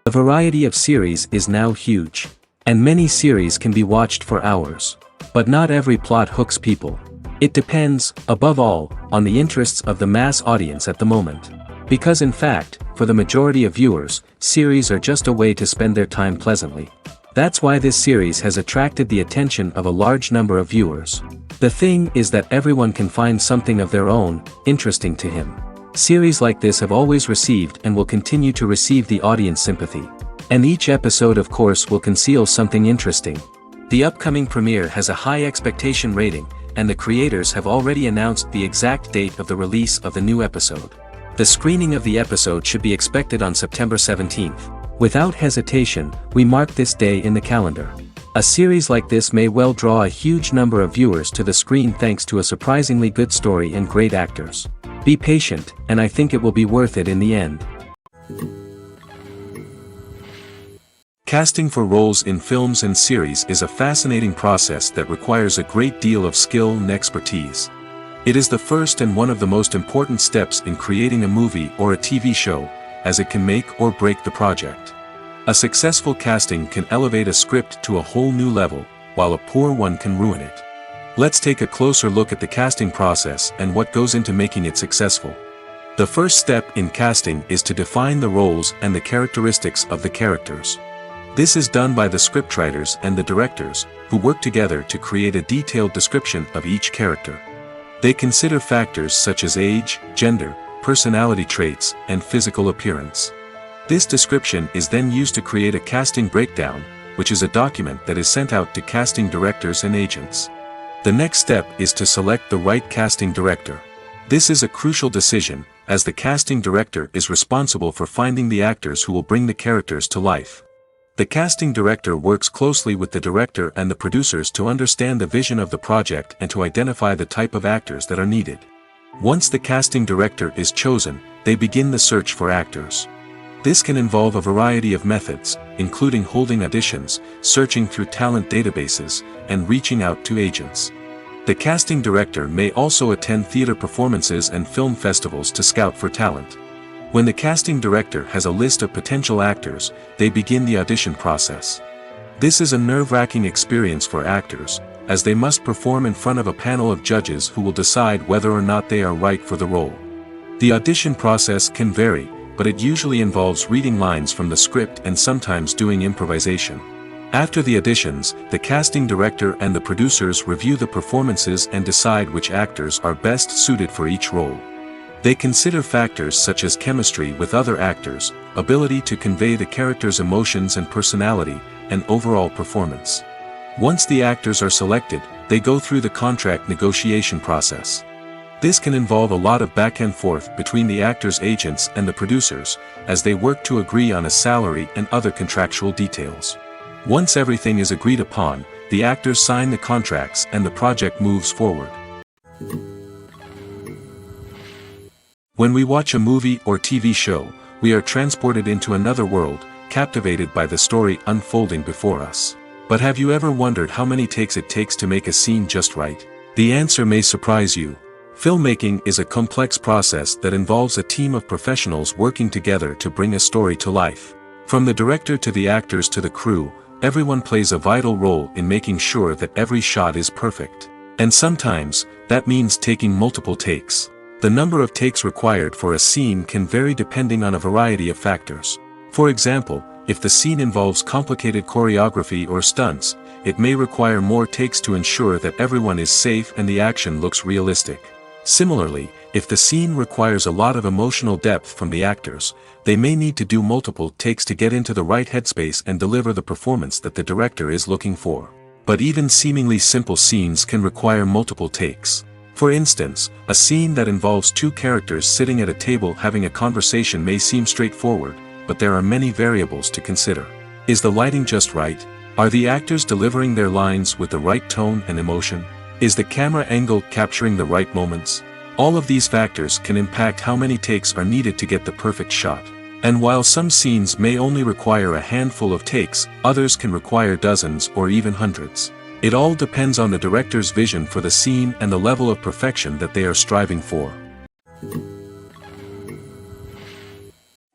The variety of series is now huge. And many series can be watched for hours. But not every plot hooks people. It depends, above all, on the interests of the mass audience at the moment. Because in fact, for the majority of viewers, series are just a way to spend their time pleasantly. That's why this series has attracted the attention of a large number of viewers. The thing is that everyone can find something of their own, interesting to him. Series like this have always received and will continue to receive the audience sympathy. And each episode of course will conceal something interesting. The upcoming premiere has a high expectation rating, and the creators have already announced the exact date of the release of the new episode. The screening of the episode should be expected on September 17th. Without hesitation, we mark this day in the calendar. A series like this may well draw a huge number of viewers to the screen thanks to a surprisingly good story and great actors. Be patient, and I think it will be worth it in the end. Casting for roles in films and series is a fascinating process that requires a great deal of skill and expertise. It is the first and one of the most important steps in creating a movie or a TV show, as it can make or break the project. A successful casting can elevate a script to a whole new level, while a poor one can ruin it. Let's take a closer look at the casting process and what goes into making it successful. The first step in casting is to define the roles and the characteristics of the characters. This is done by the scriptwriters and the directors, who work together to create a detailed description of each character. They consider factors such as age, gender, personality traits, and physical appearance. This description is then used to create a casting breakdown, which is a document that is sent out to casting directors and agents. The next step is to select the right casting director. This is a crucial decision, as the casting director is responsible for finding the actors who will bring the characters to life. The casting director works closely with the director and the producers to understand the vision of the project and to identify the type of actors that are needed. Once the casting director is chosen, they begin the search for actors. This can involve a variety of methods, including holding auditions, searching through talent databases, and reaching out to agents. The casting director may also attend theater performances and film festivals to scout for talent. When the casting director has a list of potential actors, they begin the audition process. This is a nerve-wracking experience for actors, as they must perform in front of a panel of judges who will decide whether or not they are right for the role. The audition process can vary, but it usually involves reading lines from the script and sometimes doing improvisation. After the auditions, the casting director and the producers review the performances and decide which actors are best suited for each role. They consider factors such as chemistry with other actors, ability to convey the character's emotions and personality, and overall performance. Once the actors are selected, they go through the contract negotiation process. This can involve a lot of back and forth between the actors' agents and the producers, as they work to agree on a salary and other contractual details. Once everything is agreed upon, the actors sign the contracts and the project moves forward. When we watch a movie or TV show, we are transported into another world, captivated by the story unfolding before us. But have you ever wondered how many takes it takes to make a scene just right? The answer may surprise you. Filmmaking is a complex process that involves a team of professionals working together to bring a story to life. From the director to the actors to the crew, everyone plays a vital role in making sure that every shot is perfect. And sometimes, that means taking multiple takes. The number of takes required for a scene can vary depending on a variety of factors. For example, if the scene involves complicated choreography or stunts, it may require more takes to ensure that everyone is safe and the action looks realistic. Similarly, if the scene requires a lot of emotional depth from the actors, they may need to do multiple takes to get into the right headspace and deliver the performance that the director is looking for. But even seemingly simple scenes can require multiple takes. For instance, a scene that involves two characters sitting at a table having a conversation may seem straightforward, but there are many variables to consider. Is the lighting just right? Are the actors delivering their lines with the right tone and emotion? Is the camera angle capturing the right moments? All of these factors can impact how many takes are needed to get the perfect shot. And while some scenes may only require a handful of takes, others can require dozens or even hundreds. It all depends on the director's vision for the scene and the level of perfection that they are striving for.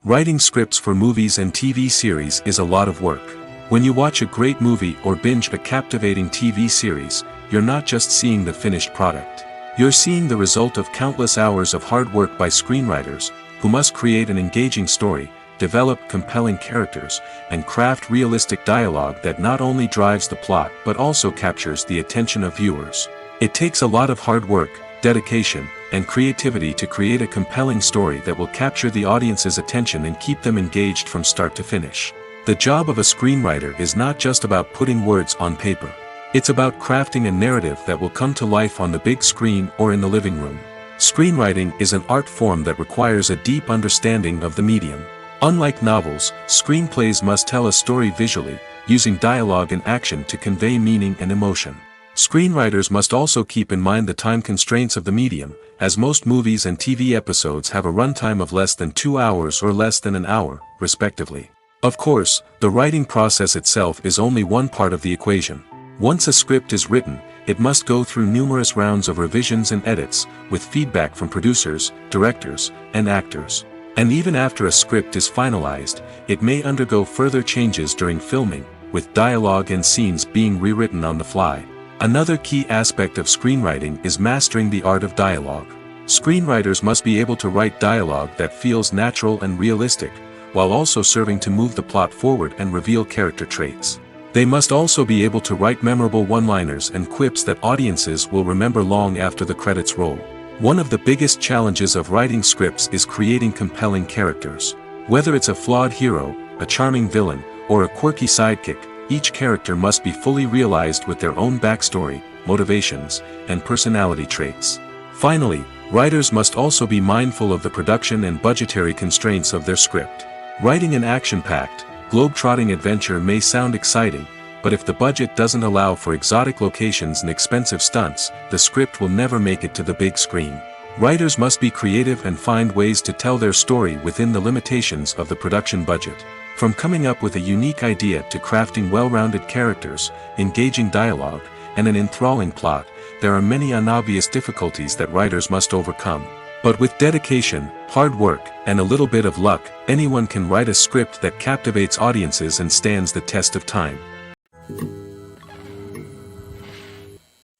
Writing scripts for movies and TV series is a lot of work. When you watch a great movie or binge a captivating TV series, you're not just seeing the finished product. You're seeing the result of countless hours of hard work by screenwriters, who must create an engaging story, develop compelling characters, and craft realistic dialogue that not only drives the plot but also captures the attention of viewers. It takes a lot of hard work, dedication, and creativity to create a compelling story that will capture the audience's attention and keep them engaged from start to finish. The job of a screenwriter is not just about putting words on paper. It's about crafting a narrative that will come to life on the big screen or in the living room. Screenwriting is an art form that requires a deep understanding of the medium. Unlike novels, screenplays must tell a story visually, using dialogue and action to convey meaning and emotion. Screenwriters must also keep in mind the time constraints of the medium, as most movies and TV episodes have a runtime of less than 2 hours or less than an hour, respectively. Of course, the writing process itself is only one part of the equation. Once a script is written, it must go through numerous rounds of revisions and edits, with feedback from producers, directors, and actors. And even after a script is finalized, it may undergo further changes during filming, with dialogue and scenes being rewritten on the fly. Another key aspect of screenwriting is mastering the art of dialogue. Screenwriters must be able to write dialogue that feels natural and realistic, while also serving to move the plot forward and reveal character traits. They must also be able to write memorable one-liners and quips that audiences will remember long after the credits roll. One of the biggest challenges of writing scripts is creating compelling characters. Whether it's a flawed hero, a charming villain, or a quirky sidekick, each character must be fully realized with their own backstory, motivations, and personality traits. Finally, writers must also be mindful of the production and budgetary constraints of their script. Writing an action-packed, globe-trotting adventure may sound exciting, but if the budget doesn't allow for exotic locations and expensive stunts, the script will never make it to the big screen. Writers must be creative and find ways to tell their story within the limitations of the production budget. From coming up with a unique idea to crafting well-rounded characters, engaging dialogue, and an enthralling plot, there are many unobvious difficulties that writers must overcome. But with dedication, hard work, and a little bit of luck, anyone can write a script that captivates audiences and stands the test of time.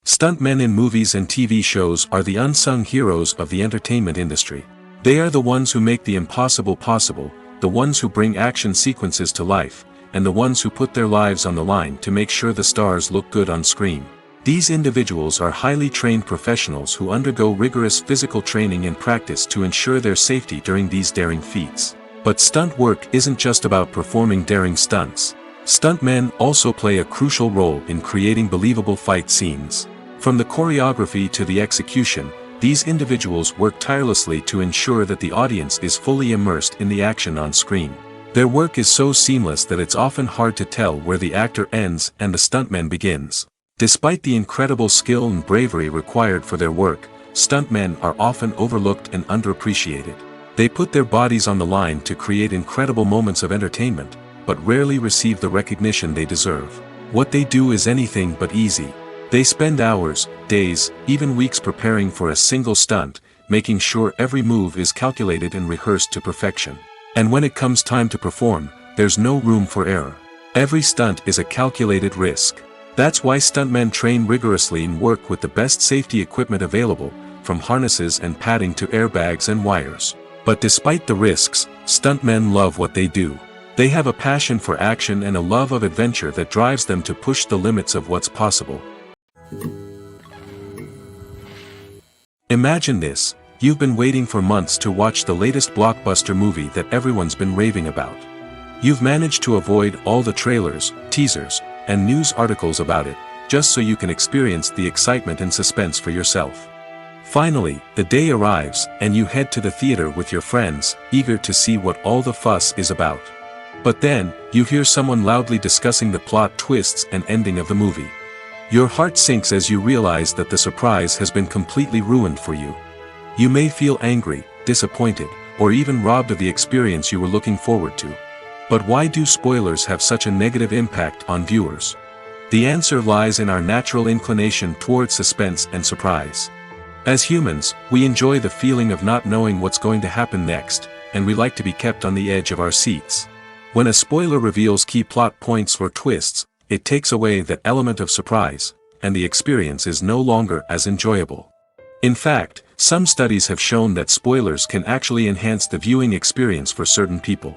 Stuntmen in movies and TV shows are the unsung heroes of the entertainment industry. They are the ones who make the impossible possible, the ones who bring action sequences to life, and the ones who put their lives on the line to make sure the stars look good on screen. These individuals are highly trained professionals who undergo rigorous physical training and practice to ensure their safety during these daring feats. But stunt work isn't just about performing daring stunts. Stuntmen also play a crucial role in creating believable fight scenes. From the choreography to the execution, these individuals work tirelessly to ensure that the audience is fully immersed in the action on screen. Their work is so seamless that it's often hard to tell where the actor ends and the stuntman begins. Despite the incredible skill and bravery required for their work, stuntmen are often overlooked and underappreciated. They put their bodies on the line to create incredible moments of entertainment, but rarely receive the recognition they deserve. What they do is anything but easy. They spend hours, days, even weeks preparing for a single stunt, making sure every move is calculated and rehearsed to perfection. And when it comes time to perform, there's no room for error. Every stunt is a calculated risk. That's why stuntmen train rigorously and work with the best safety equipment available, from harnesses and padding to airbags and wires. But despite the risks, stuntmen love what they do. They have a passion for action and a love of adventure that drives them to push the limits of what's possible. Imagine this: you've been waiting for months to watch the latest blockbuster movie that everyone's been raving about. You've managed to avoid all the trailers, teasers, and news articles about it, just so you can experience the excitement and suspense for yourself. Finally, the day arrives, and you head to the theater with your friends, eager to see what all the fuss is about. But then, you hear someone loudly discussing the plot twists and ending of the movie. Your heart sinks as you realize that the surprise has been completely ruined for you. You may feel angry, disappointed, or even robbed of the experience you were looking forward to. But why do spoilers have such a negative impact on viewers? The answer lies in our natural inclination toward suspense and surprise. As humans, we enjoy the feeling of not knowing what's going to happen next, and we like to be kept on the edge of our seats. When a spoiler reveals key plot points or twists, it takes away that element of surprise, and the experience is no longer as enjoyable. In fact, some studies have shown that spoilers can actually enhance the viewing experience for certain people.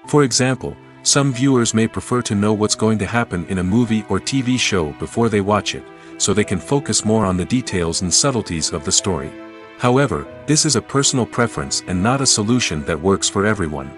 For example, some viewers may prefer to know what's going to happen in a movie or TV show before they watch it, so they can focus more on the details and subtleties of the story. However, this is a personal preference and not a solution that works for everyone.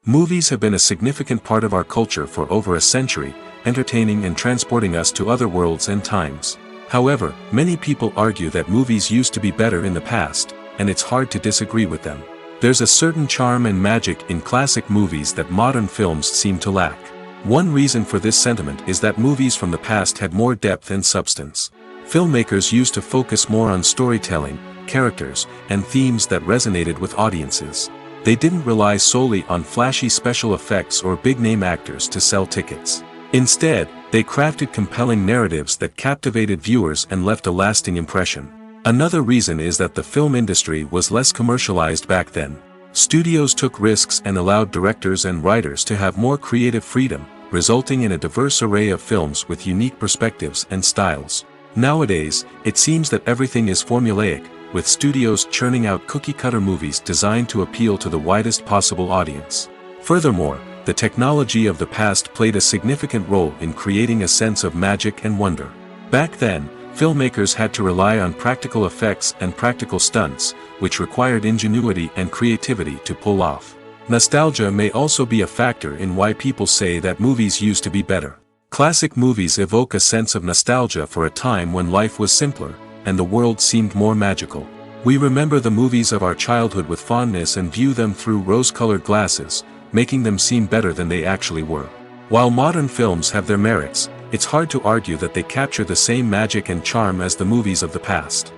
Movies have been a significant part of our culture for over a century, entertaining and transporting us to other worlds and times. However, many people argue that movies used to be better in the past, and it's hard to disagree with them. There's a certain charm and magic in classic movies that modern films seem to lack. One reason for this sentiment is that movies from the past had more depth and substance. Filmmakers used to focus more on storytelling, characters, and themes that resonated with audiences. They didn't rely solely on flashy special effects or big-name actors to sell tickets. Instead, they crafted compelling narratives that captivated viewers and left a lasting impression. Another reason is that the film industry was less commercialized back then. Studios took risks and allowed directors and writers to have more creative freedom, resulting in a diverse array of films with unique perspectives and styles. Nowadays, it seems that everything is formulaic, with studios churning out cookie-cutter movies designed to appeal to the widest possible audience. Furthermore, the technology of the past played a significant role in creating a sense of magic and wonder. Back then, filmmakers had to rely on practical effects and practical stunts, which required ingenuity and creativity to pull off. Nostalgia may also be a factor in why people say that movies used to be better. Classic movies evoke a sense of nostalgia for a time when life was simpler, and the world seemed more magical. We remember the movies of our childhood with fondness and view them through rose-colored glasses, making them seem better than they actually were. While modern films have their merits, it's hard to argue that they capture the same magic and charm as the movies of the past.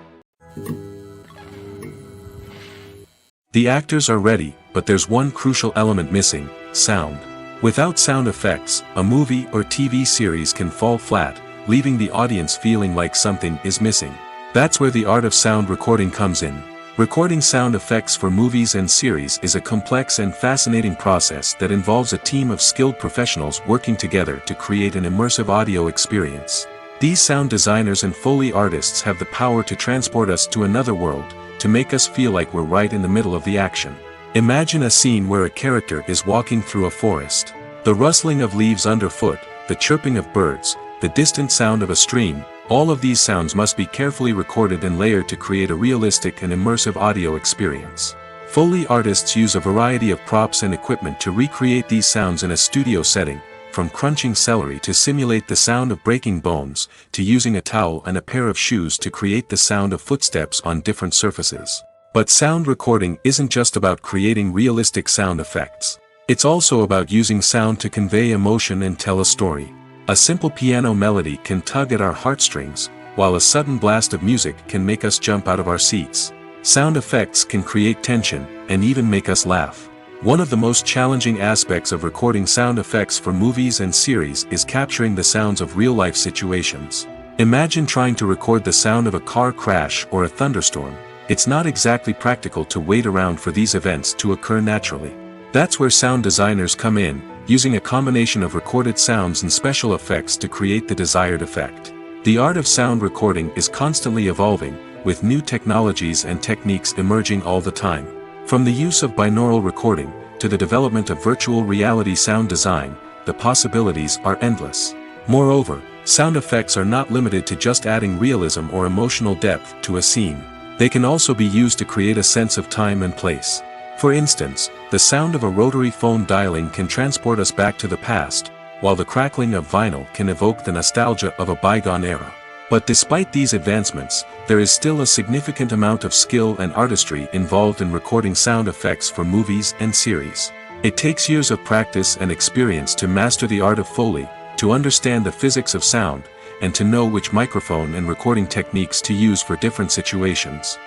The actors are ready, but there's one crucial element missing: sound. Without sound effects, a movie or TV series can fall flat, leaving the audience feeling like something is missing. That's where the art of sound recording comes in. Recording sound effects for movies and series is a complex and fascinating process that involves a team of skilled professionals working together to create an immersive audio experience. These sound designers and Foley artists have the power to transport us to another world, to make us feel like we're right in the middle of the action. Imagine a scene where a character is walking through a forest. The rustling of leaves underfoot, the chirping of birds, the distant sound of a stream, all of these sounds must be carefully recorded and layered to create a realistic and immersive audio experience. Foley artists use a variety of props and equipment to recreate these sounds in a studio setting, from crunching celery to simulate the sound of breaking bones, to using a towel and a pair of shoes to create the sound of footsteps on different surfaces. But sound recording isn't just about creating realistic sound effects. It's also about using sound to convey emotion and tell a story. A simple piano melody can tug at our heartstrings, while a sudden blast of music can make us jump out of our seats. Sound effects can create tension, and even make us laugh. One of the most challenging aspects of recording sound effects for movies and series is capturing the sounds of real-life situations. Imagine trying to record the sound of a car crash or a thunderstorm. It's not exactly practical to wait around for these events to occur naturally. That's where sound designers come in, using a combination of recorded sounds and special effects to create the desired effect. The art of sound recording is constantly evolving, with new technologies and techniques emerging all the time. From the use of binaural recording, to the development of virtual reality sound design, the possibilities are endless. Moreover, sound effects are not limited to just adding realism or emotional depth to a scene. They can also be used to create a sense of time and place. For instance, the sound of a rotary phone dialing can transport us back to the past, while the crackling of vinyl can evoke the nostalgia of a bygone era. But despite these advancements, there is still a significant amount of skill and artistry involved in recording sound effects for movies and series. It takes years of practice and experience to master the art of Foley, to understand the physics of sound, and to know which microphone and recording techniques to use for different situations.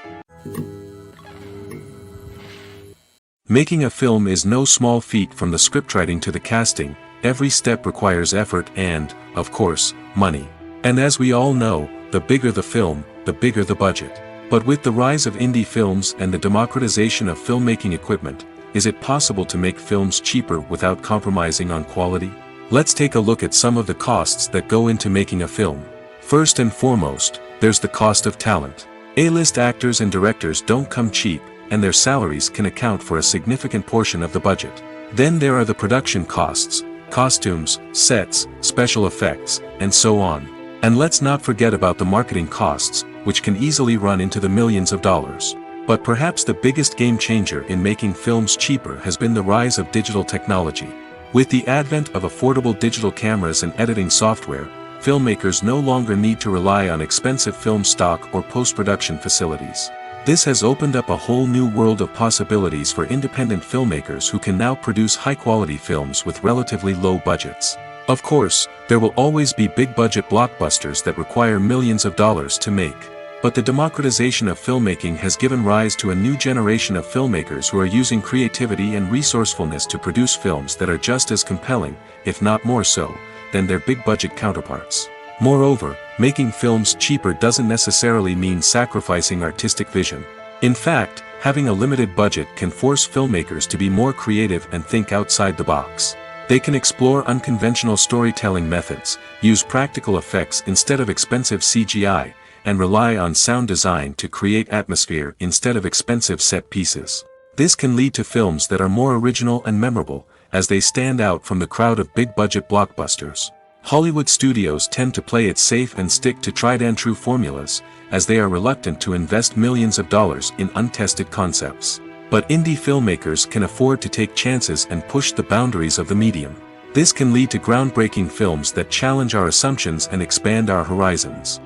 Making a film is no small feat. From the scriptwriting to the casting, every step requires effort and, of course, money. And as we all know, the bigger the film, the bigger the budget. But with the rise of indie films and the democratization of filmmaking equipment, is it possible to make films cheaper without compromising on quality? Let's take a look at some of the costs that go into making a film. First and foremost, there's the cost of talent. A-list actors and directors don't come cheap, and their salaries can account for a significant portion of the budget. Then there are the production costs, costumes, sets, special effects, and so on. And let's not forget about the marketing costs, which can easily run into the millions of dollars. But perhaps the biggest game changer in making films cheaper has been the rise of digital technology. With the advent of affordable digital cameras and editing software, filmmakers no longer need to rely on expensive film stock or post-production facilities. This has opened up a whole new world of possibilities for independent filmmakers who can now produce high-quality films with relatively low budgets. Of course, there will always be big-budget blockbusters that require millions of dollars to make. But the democratization of filmmaking has given rise to a new generation of filmmakers who are using creativity and resourcefulness to produce films that are just as compelling, if not more so, than their big-budget counterparts. Moreover, making films cheaper doesn't necessarily mean sacrificing artistic vision. In fact, having a limited budget can force filmmakers to be more creative and think outside the box. They can explore unconventional storytelling methods, use practical effects instead of expensive CGI, and rely on sound design to create atmosphere instead of expensive set pieces. This can lead to films that are more original and memorable, as they stand out from the crowd of big-budget blockbusters. Hollywood studios tend to play it safe and stick to tried-and-true formulas, as they are reluctant to invest millions of dollars in untested concepts. But indie filmmakers can afford to take chances and push the boundaries of the medium. This can lead to groundbreaking films that challenge our assumptions and expand our horizons.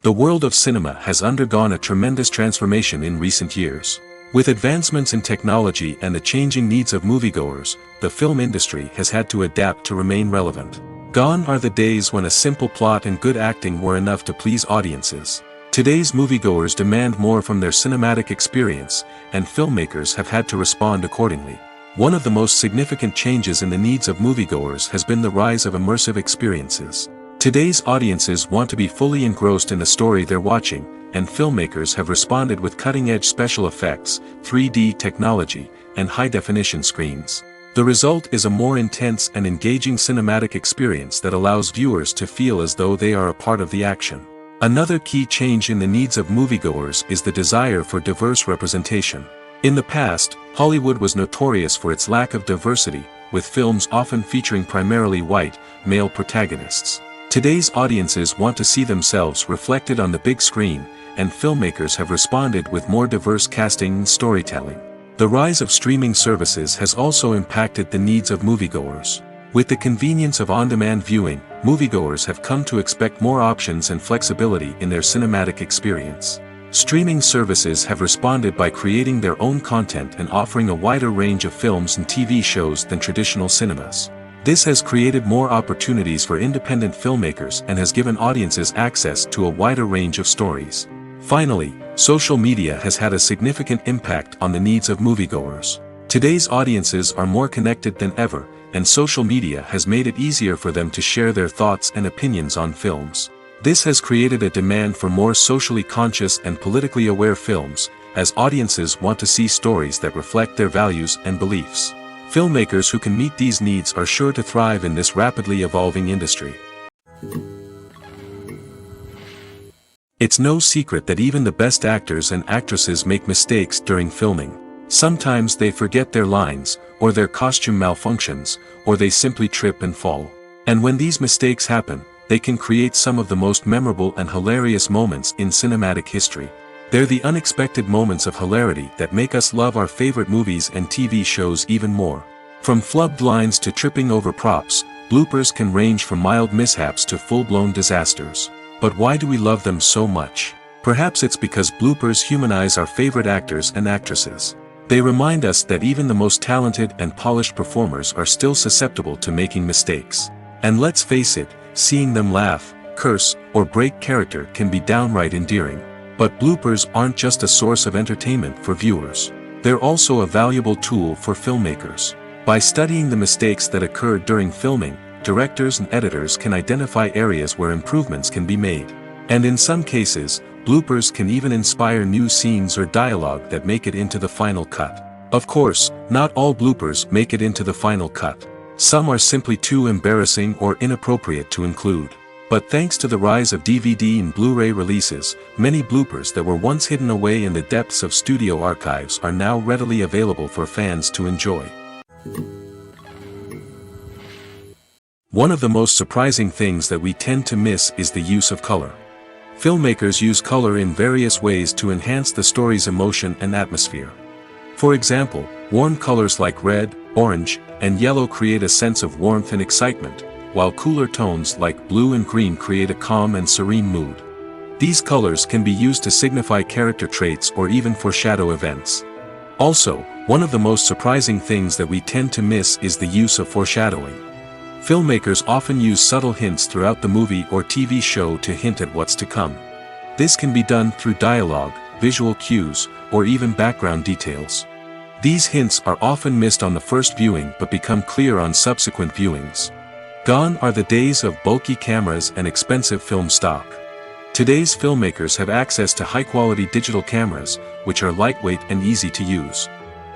The world of cinema has undergone a tremendous transformation in recent years. With advancements in technology and the changing needs of moviegoers, the film industry has had to adapt to remain relevant. Gone are the days when a simple plot and good acting were enough to please audiences. Today's moviegoers demand more from their cinematic experience, and filmmakers have had to respond accordingly. One of the most significant changes in the needs of moviegoers has been the rise of immersive experiences. Today's audiences want to be fully engrossed in the story they're watching, and filmmakers have responded with cutting-edge special effects, 3D technology, and high-definition screens. The result is a more intense and engaging cinematic experience that allows viewers to feel as though they are a part of the action. Another key change in the needs of moviegoers is the desire for diverse representation. In the past, Hollywood was notorious for its lack of diversity, with films often featuring primarily white, male protagonists. Today's audiences want to see themselves reflected on the big screen, and filmmakers have responded with more diverse casting and storytelling. The rise of streaming services has also impacted the needs of moviegoers. With the convenience of on-demand viewing, moviegoers have come to expect more options and flexibility in their cinematic experience. Streaming services have responded by creating their own content and offering a wider range of films and TV shows than traditional cinemas. This has created more opportunities for independent filmmakers and has given audiences access to a wider range of stories. Finally, social media has had a significant impact on the needs of moviegoers. Today's audiences are more connected than ever, and social media has made it easier for them to share their thoughts and opinions on films. This has created a demand for more socially conscious and politically aware films, as audiences want to see stories that reflect their values and beliefs. Filmmakers who can meet these needs are sure to thrive in this rapidly evolving industry. It's no secret that even the best actors and actresses make mistakes during filming. Sometimes they forget their lines, or their costume malfunctions, or they simply trip and fall. And when these mistakes happen, they can create some of the most memorable and hilarious moments in cinematic history. They're the unexpected moments of hilarity that make us love our favorite movies and TV shows even more. From flubbed lines to tripping over props, bloopers can range from mild mishaps to full-blown disasters. But why do we love them so much? Perhaps it's because bloopers humanize our favorite actors and actresses. They remind us that even the most talented and polished performers are still susceptible to making mistakes. And let's face it, seeing them laugh, curse, or break character can be downright endearing. But bloopers aren't just a source of entertainment for viewers. They're also a valuable tool for filmmakers. By studying the mistakes that occurred during filming, directors and editors can identify areas where improvements can be made. And in some cases, bloopers can even inspire new scenes or dialogue that make it into the final cut. Of course, not all bloopers make it into the final cut. Some are simply too embarrassing or inappropriate to include. But thanks to the rise of DVD and Blu-ray releases, many bloopers that were once hidden away in the depths of studio archives are now readily available for fans to enjoy. One of the most surprising things that we tend to miss is the use of color. Filmmakers use color in various ways to enhance the story's emotion and atmosphere. For example, warm colors like red, orange, and yellow create a sense of warmth and excitement, while cooler tones like blue and green create a calm and serene mood. These colors can be used to signify character traits or even foreshadow events. Also, one of the most surprising things that we tend to miss is the use of foreshadowing. Filmmakers often use subtle hints throughout the movie or TV show to hint at what's to come. This can be done through dialogue, visual cues, or even background details. These hints are often missed on the first viewing but become clear on subsequent viewings. Gone are the days of bulky cameras and expensive film stock. Today's filmmakers have access to high-quality digital cameras, which are lightweight and easy to use.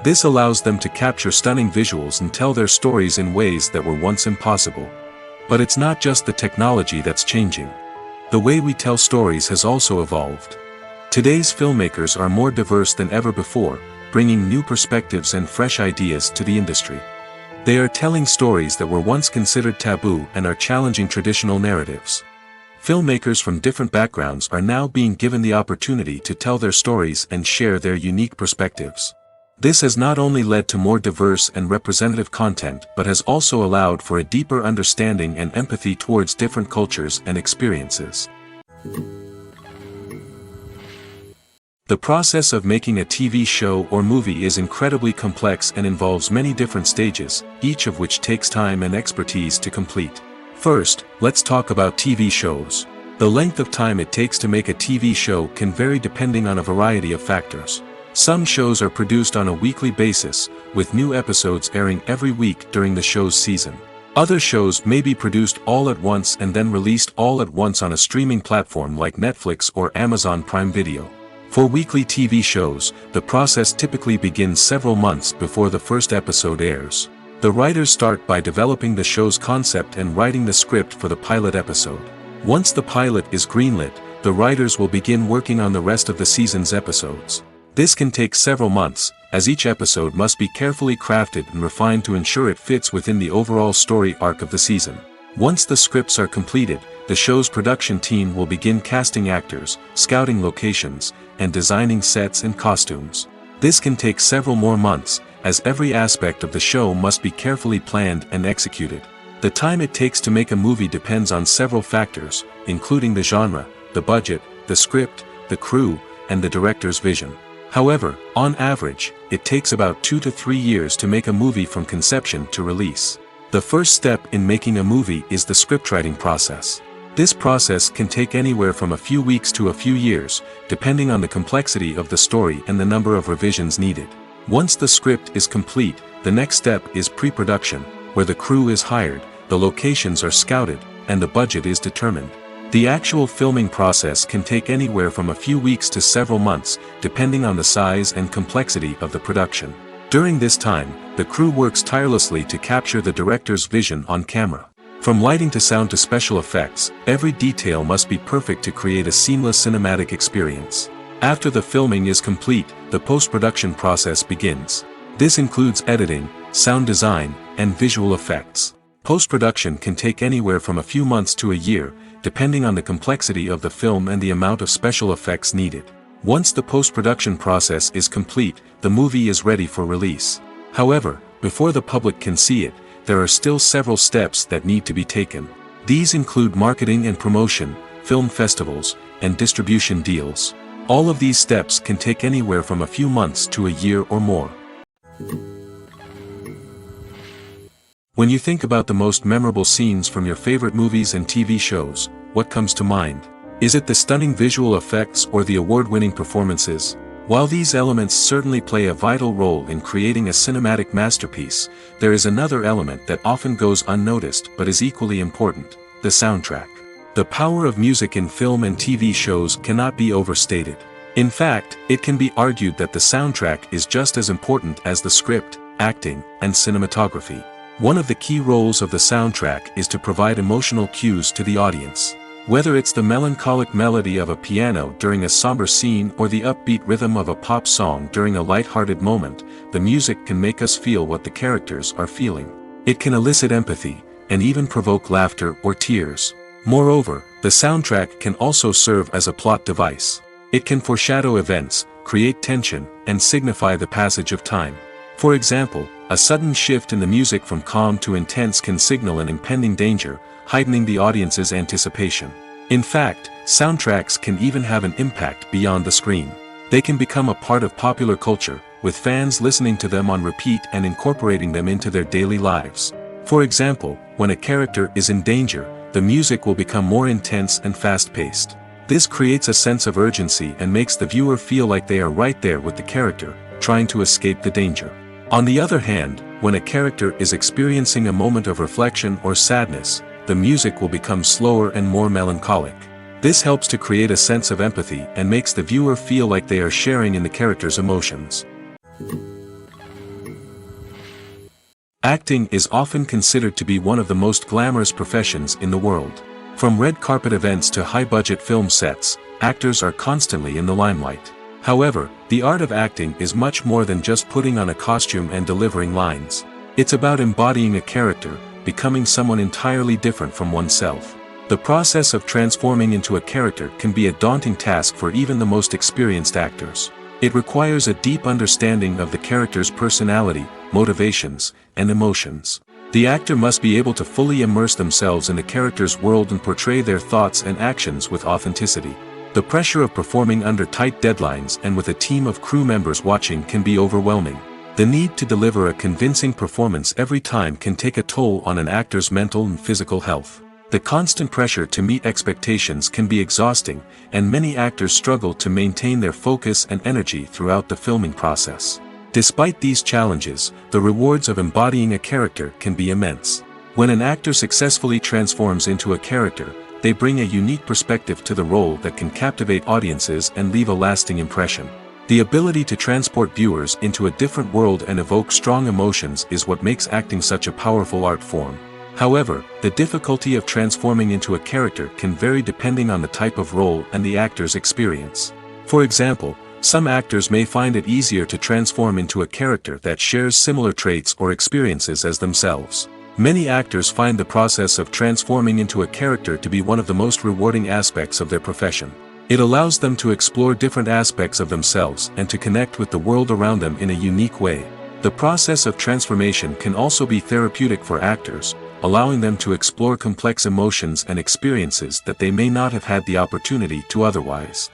This allows them to capture stunning visuals and tell their stories in ways that were once impossible. But it's not just the technology that's changing. The way we tell stories has also evolved. Today's filmmakers are more diverse than ever before, bringing new perspectives and fresh ideas to the industry. They are telling stories that were once considered taboo and are challenging traditional narratives. Filmmakers from different backgrounds are now being given the opportunity to tell their stories and share their unique perspectives. This has not only led to more diverse and representative content but has also allowed for a deeper understanding and empathy towards different cultures and experiences. The process of making a TV show or movie is incredibly complex and involves many different stages, each of which takes time and expertise to complete. First, let's talk about TV shows. The length of time it takes to make a TV show can vary depending on a variety of factors. Some shows are produced on a weekly basis, with new episodes airing every week during the show's season. Other shows may be produced all at once and then released all at once on a streaming platform like Netflix or Amazon Prime Video. For weekly TV shows, the process typically begins several months before the first episode airs. The writers start by developing the show's concept and writing the script for the pilot episode. Once the pilot is greenlit, the writers will begin working on the rest of the season's episodes. This can take several months, as each episode must be carefully crafted and refined to ensure it fits within the overall story arc of the season. Once the scripts are completed, the show's production team will begin casting actors, scouting locations, and designing sets and costumes. This can take several more months, as every aspect of the show must be carefully planned and executed. The time it takes to make a movie depends on several factors, including the genre, the budget, the script, the crew, and the director's vision. However, on average, it takes about 2 to 3 years to make a movie from conception to release. The first step in making a movie is the scriptwriting process. This process can take anywhere from a few weeks to a few years, depending on the complexity of the story and the number of revisions needed. Once the script is complete, the next step is pre-production, where the crew is hired, the locations are scouted, and the budget is determined. The actual filming process can take anywhere from a few weeks to several months, depending on the size and complexity of the production. During this time, the crew works tirelessly to capture the director's vision on camera. From lighting to sound to special effects, every detail must be perfect to create a seamless cinematic experience. After the filming is complete, the post-production process begins. This includes editing, sound design, and visual effects. Post-production can take anywhere from a few months to a year, depending on the complexity of the film and the amount of special effects needed. Once the post-production process is complete, the movie is ready for release. However, before the public can see it, there are still several steps that need to be taken. These include marketing and promotion, film festivals, and distribution deals. All of these steps can take anywhere from a few months to a year or more. When you think about the most memorable scenes from your favorite movies and TV shows, what comes to mind? Is it the stunning visual effects or the award-winning performances? While these elements certainly play a vital role in creating a cinematic masterpiece, there is another element that often goes unnoticed but is equally important: the soundtrack. The power of music in film and TV shows cannot be overstated. In fact, it can be argued that the soundtrack is just as important as the script, acting, and cinematography. One of the key roles of the soundtrack is to provide emotional cues to the audience. Whether it's the melancholic melody of a piano during a somber scene or the upbeat rhythm of a pop song during a light-hearted moment, the music can make us feel what the characters are feeling. It can elicit empathy, and even provoke laughter or tears. Moreover, the soundtrack can also serve as a plot device. It can foreshadow events, create tension, and signify the passage of time. For example, a sudden shift in the music from calm to intense can signal an impending danger, heightening the audience's anticipation. In fact, soundtracks can even have an impact beyond the screen. They can become a part of popular culture, with fans listening to them on repeat and incorporating them into their daily lives. For example, when a character is in danger, the music will become more intense and fast-paced. This creates a sense of urgency and makes the viewer feel like they are right there with the character, trying to escape the danger. On the other hand, when a character is experiencing a moment of reflection or sadness, the music will become slower and more melancholic. This helps to create a sense of empathy and makes the viewer feel like they are sharing in the character's emotions. Acting is often considered to be one of the most glamorous professions in the world. From red carpet events to high-budget film sets, actors are constantly in the limelight. However, the art of acting is much more than just putting on a costume and delivering lines. It's about embodying a character, becoming someone entirely different from oneself. The process of transforming into a character can be a daunting task for even the most experienced actors. It requires a deep understanding of the character's personality, motivations, and emotions. The actor must be able to fully immerse themselves in the character's world and portray their thoughts and actions with authenticity. The pressure of performing under tight deadlines and with a team of crew members watching can be overwhelming. The need to deliver a convincing performance every time can take a toll on an actor's mental and physical health. The constant pressure to meet expectations can be exhausting, and many actors struggle to maintain their focus and energy throughout the filming process. Despite these challenges, the rewards of embodying a character can be immense. When an actor successfully transforms into a character, they bring a unique perspective to the role that can captivate audiences and leave a lasting impression. The ability to transport viewers into a different world and evoke strong emotions is what makes acting such a powerful art form. However, the difficulty of transforming into a character can vary depending on the type of role and the actor's experience. For example, some actors may find it easier to transform into a character that shares similar traits or experiences as themselves. Many actors find the process of transforming into a character to be one of the most rewarding aspects of their profession. It allows them to explore different aspects of themselves and to connect with the world around them in a unique way. The process of transformation can also be therapeutic for actors, allowing them to explore complex emotions and experiences that they may not have had the opportunity to otherwise.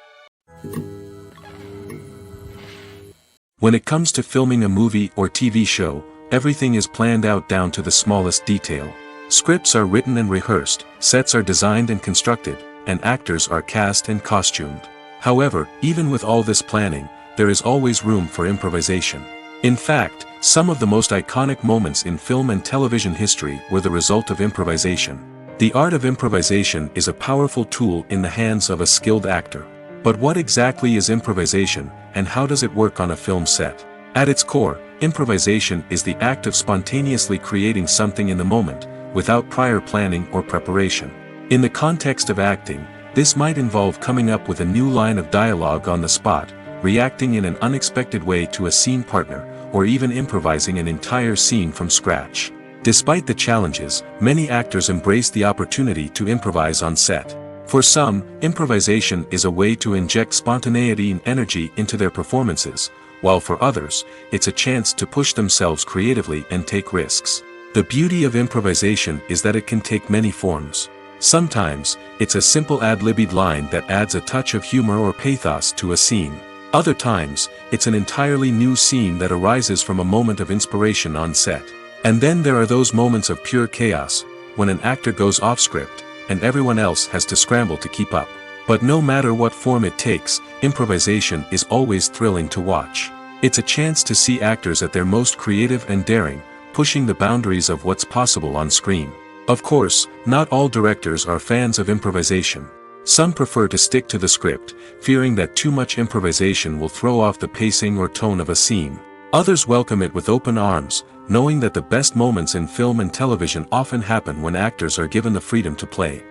When it comes to filming a movie or TV show, everything is planned out down to the smallest detail. Scripts are written and rehearsed, sets are designed and constructed, and actors are cast and costumed. However, even with all this planning, there is always room for improvisation. In fact, some of the most iconic moments in film and television history were the result of improvisation. The art of improvisation is a powerful tool in the hands of a skilled actor. But what exactly is improvisation, and how does it work on a film set? At its core, improvisation is the act of spontaneously creating something in the moment, without prior planning or preparation. In the context of acting, this might involve coming up with a new line of dialogue on the spot, reacting in an unexpected way to a scene partner, or even improvising an entire scene from scratch. Despite the challenges, many actors embrace the opportunity to improvise on set. For some, improvisation is a way to inject spontaneity and energy into their performances, while for others, it's a chance to push themselves creatively and take risks. The beauty of improvisation is that it can take many forms. Sometimes, it's a simple ad-libbed line that adds a touch of humor or pathos to a scene. Other times, it's an entirely new scene that arises from a moment of inspiration on set. And then there are those moments of pure chaos, when an actor goes off script, and everyone else has to scramble to keep up. But no matter what form it takes, improvisation is always thrilling to watch. It's a chance to see actors at their most creative and daring, pushing the boundaries of what's possible on screen. Of course, not all directors are fans of improvisation. Some prefer to stick to the script, fearing that too much improvisation will throw off the pacing or tone of a scene. Others welcome it with open arms, knowing that the best moments in film and television often happen when actors are given the freedom to play.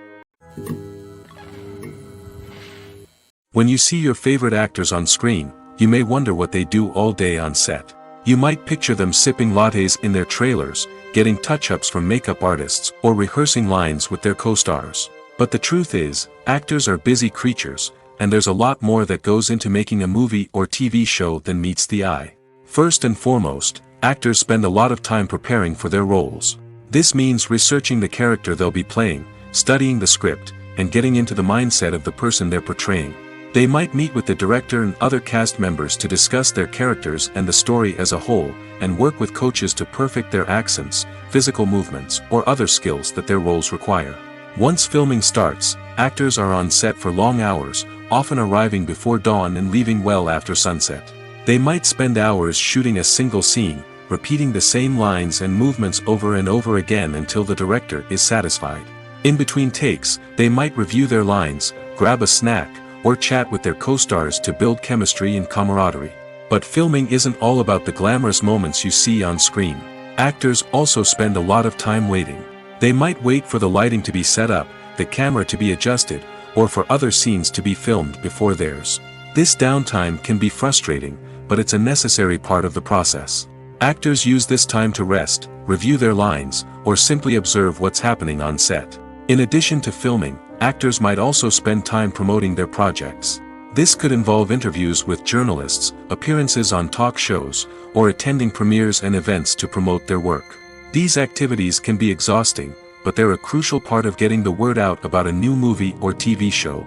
When you see your favorite actors on screen, you may wonder what they do all day on set. You might picture them sipping lattes in their trailers, getting touch-ups from makeup artists, or rehearsing lines with their co-stars. But the truth is, actors are busy creatures, and there's a lot more that goes into making a movie or TV show than meets the eye. First and foremost, actors spend a lot of time preparing for their roles. This means researching the character they'll be playing, studying the script, and getting into the mindset of the person they're portraying. They might meet with the director and other cast members to discuss their characters and the story as a whole, and work with coaches to perfect their accents, physical movements, or other skills that their roles require. Once filming starts, actors are on set for long hours, often arriving before dawn and leaving well after sunset. They might spend hours shooting a single scene, repeating the same lines and movements over and over again until the director is satisfied. In between takes, they might review their lines, grab a snack, or chat with their co-stars to build chemistry and camaraderie. But filming isn't all about the glamorous moments you see on screen. Actors also spend a lot of time waiting. They might wait for the lighting to be set up, the camera to be adjusted, or for other scenes to be filmed before theirs. This downtime can be frustrating, but it's a necessary part of the process. Actors use this time to rest, review their lines, or simply observe what's happening on set. In addition to filming, actors might also spend time promoting their projects. This could involve interviews with journalists, appearances on talk shows, or attending premieres and events to promote their work. These activities can be exhausting, but they're a crucial part of getting the word out about a new movie or TV show.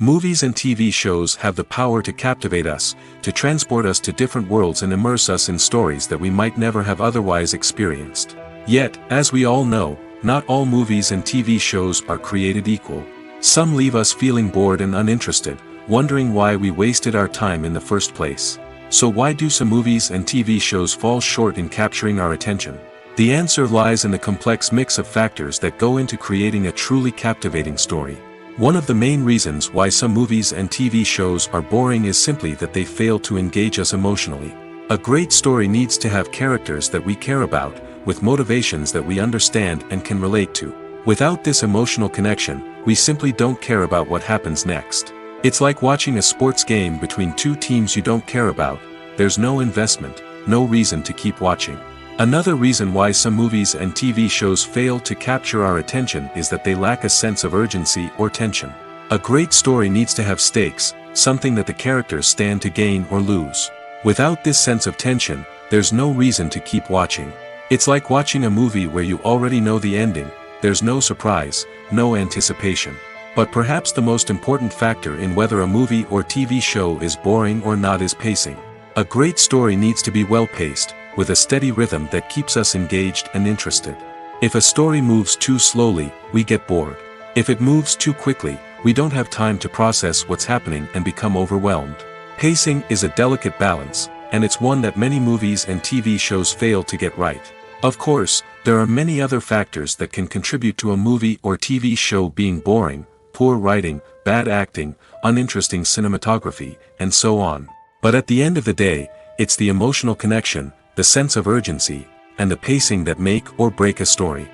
Movies and TV shows have the power to captivate us, to transport us to different worlds and immerse us in stories that we might never have otherwise experienced. Yet, as we all know, not all movies and TV shows are created equal. Some leave us feeling bored and uninterested, wondering why we wasted our time in the first place. So why do some movies and TV shows fall short in capturing our attention? The answer lies in the complex mix of factors that go into creating a truly captivating story. One of the main reasons why some movies and TV shows are boring is simply that they fail to engage us emotionally. A great story needs to have characters that we care about, with motivations that we understand and can relate to. Without this emotional connection, we simply don't care about what happens next. It's like watching a sports game between two teams you don't care about. There's no investment, no reason to keep watching. Another reason why some movies and TV shows fail to capture our attention is that they lack a sense of urgency or tension. A great story needs to have stakes, something that the characters stand to gain or lose. Without this sense of tension, there's no reason to keep watching. It's like watching a movie where you already know the ending. There's no surprise, no anticipation. But perhaps the most important factor in whether a movie or TV show is boring or not is pacing. A great story needs to be well-paced, with a steady rhythm that keeps us engaged and interested. If a story moves too slowly, we get bored. If it moves too quickly, we don't have time to process what's happening and become overwhelmed. Pacing is a delicate balance, and it's one that many movies and TV shows fail to get right. Of course, there are many other factors that can contribute to a movie or TV show being boring: poor writing, bad acting, uninteresting cinematography, and so on. But at the end of the day, it's the emotional connection, the sense of urgency, and the pacing that make or break a story.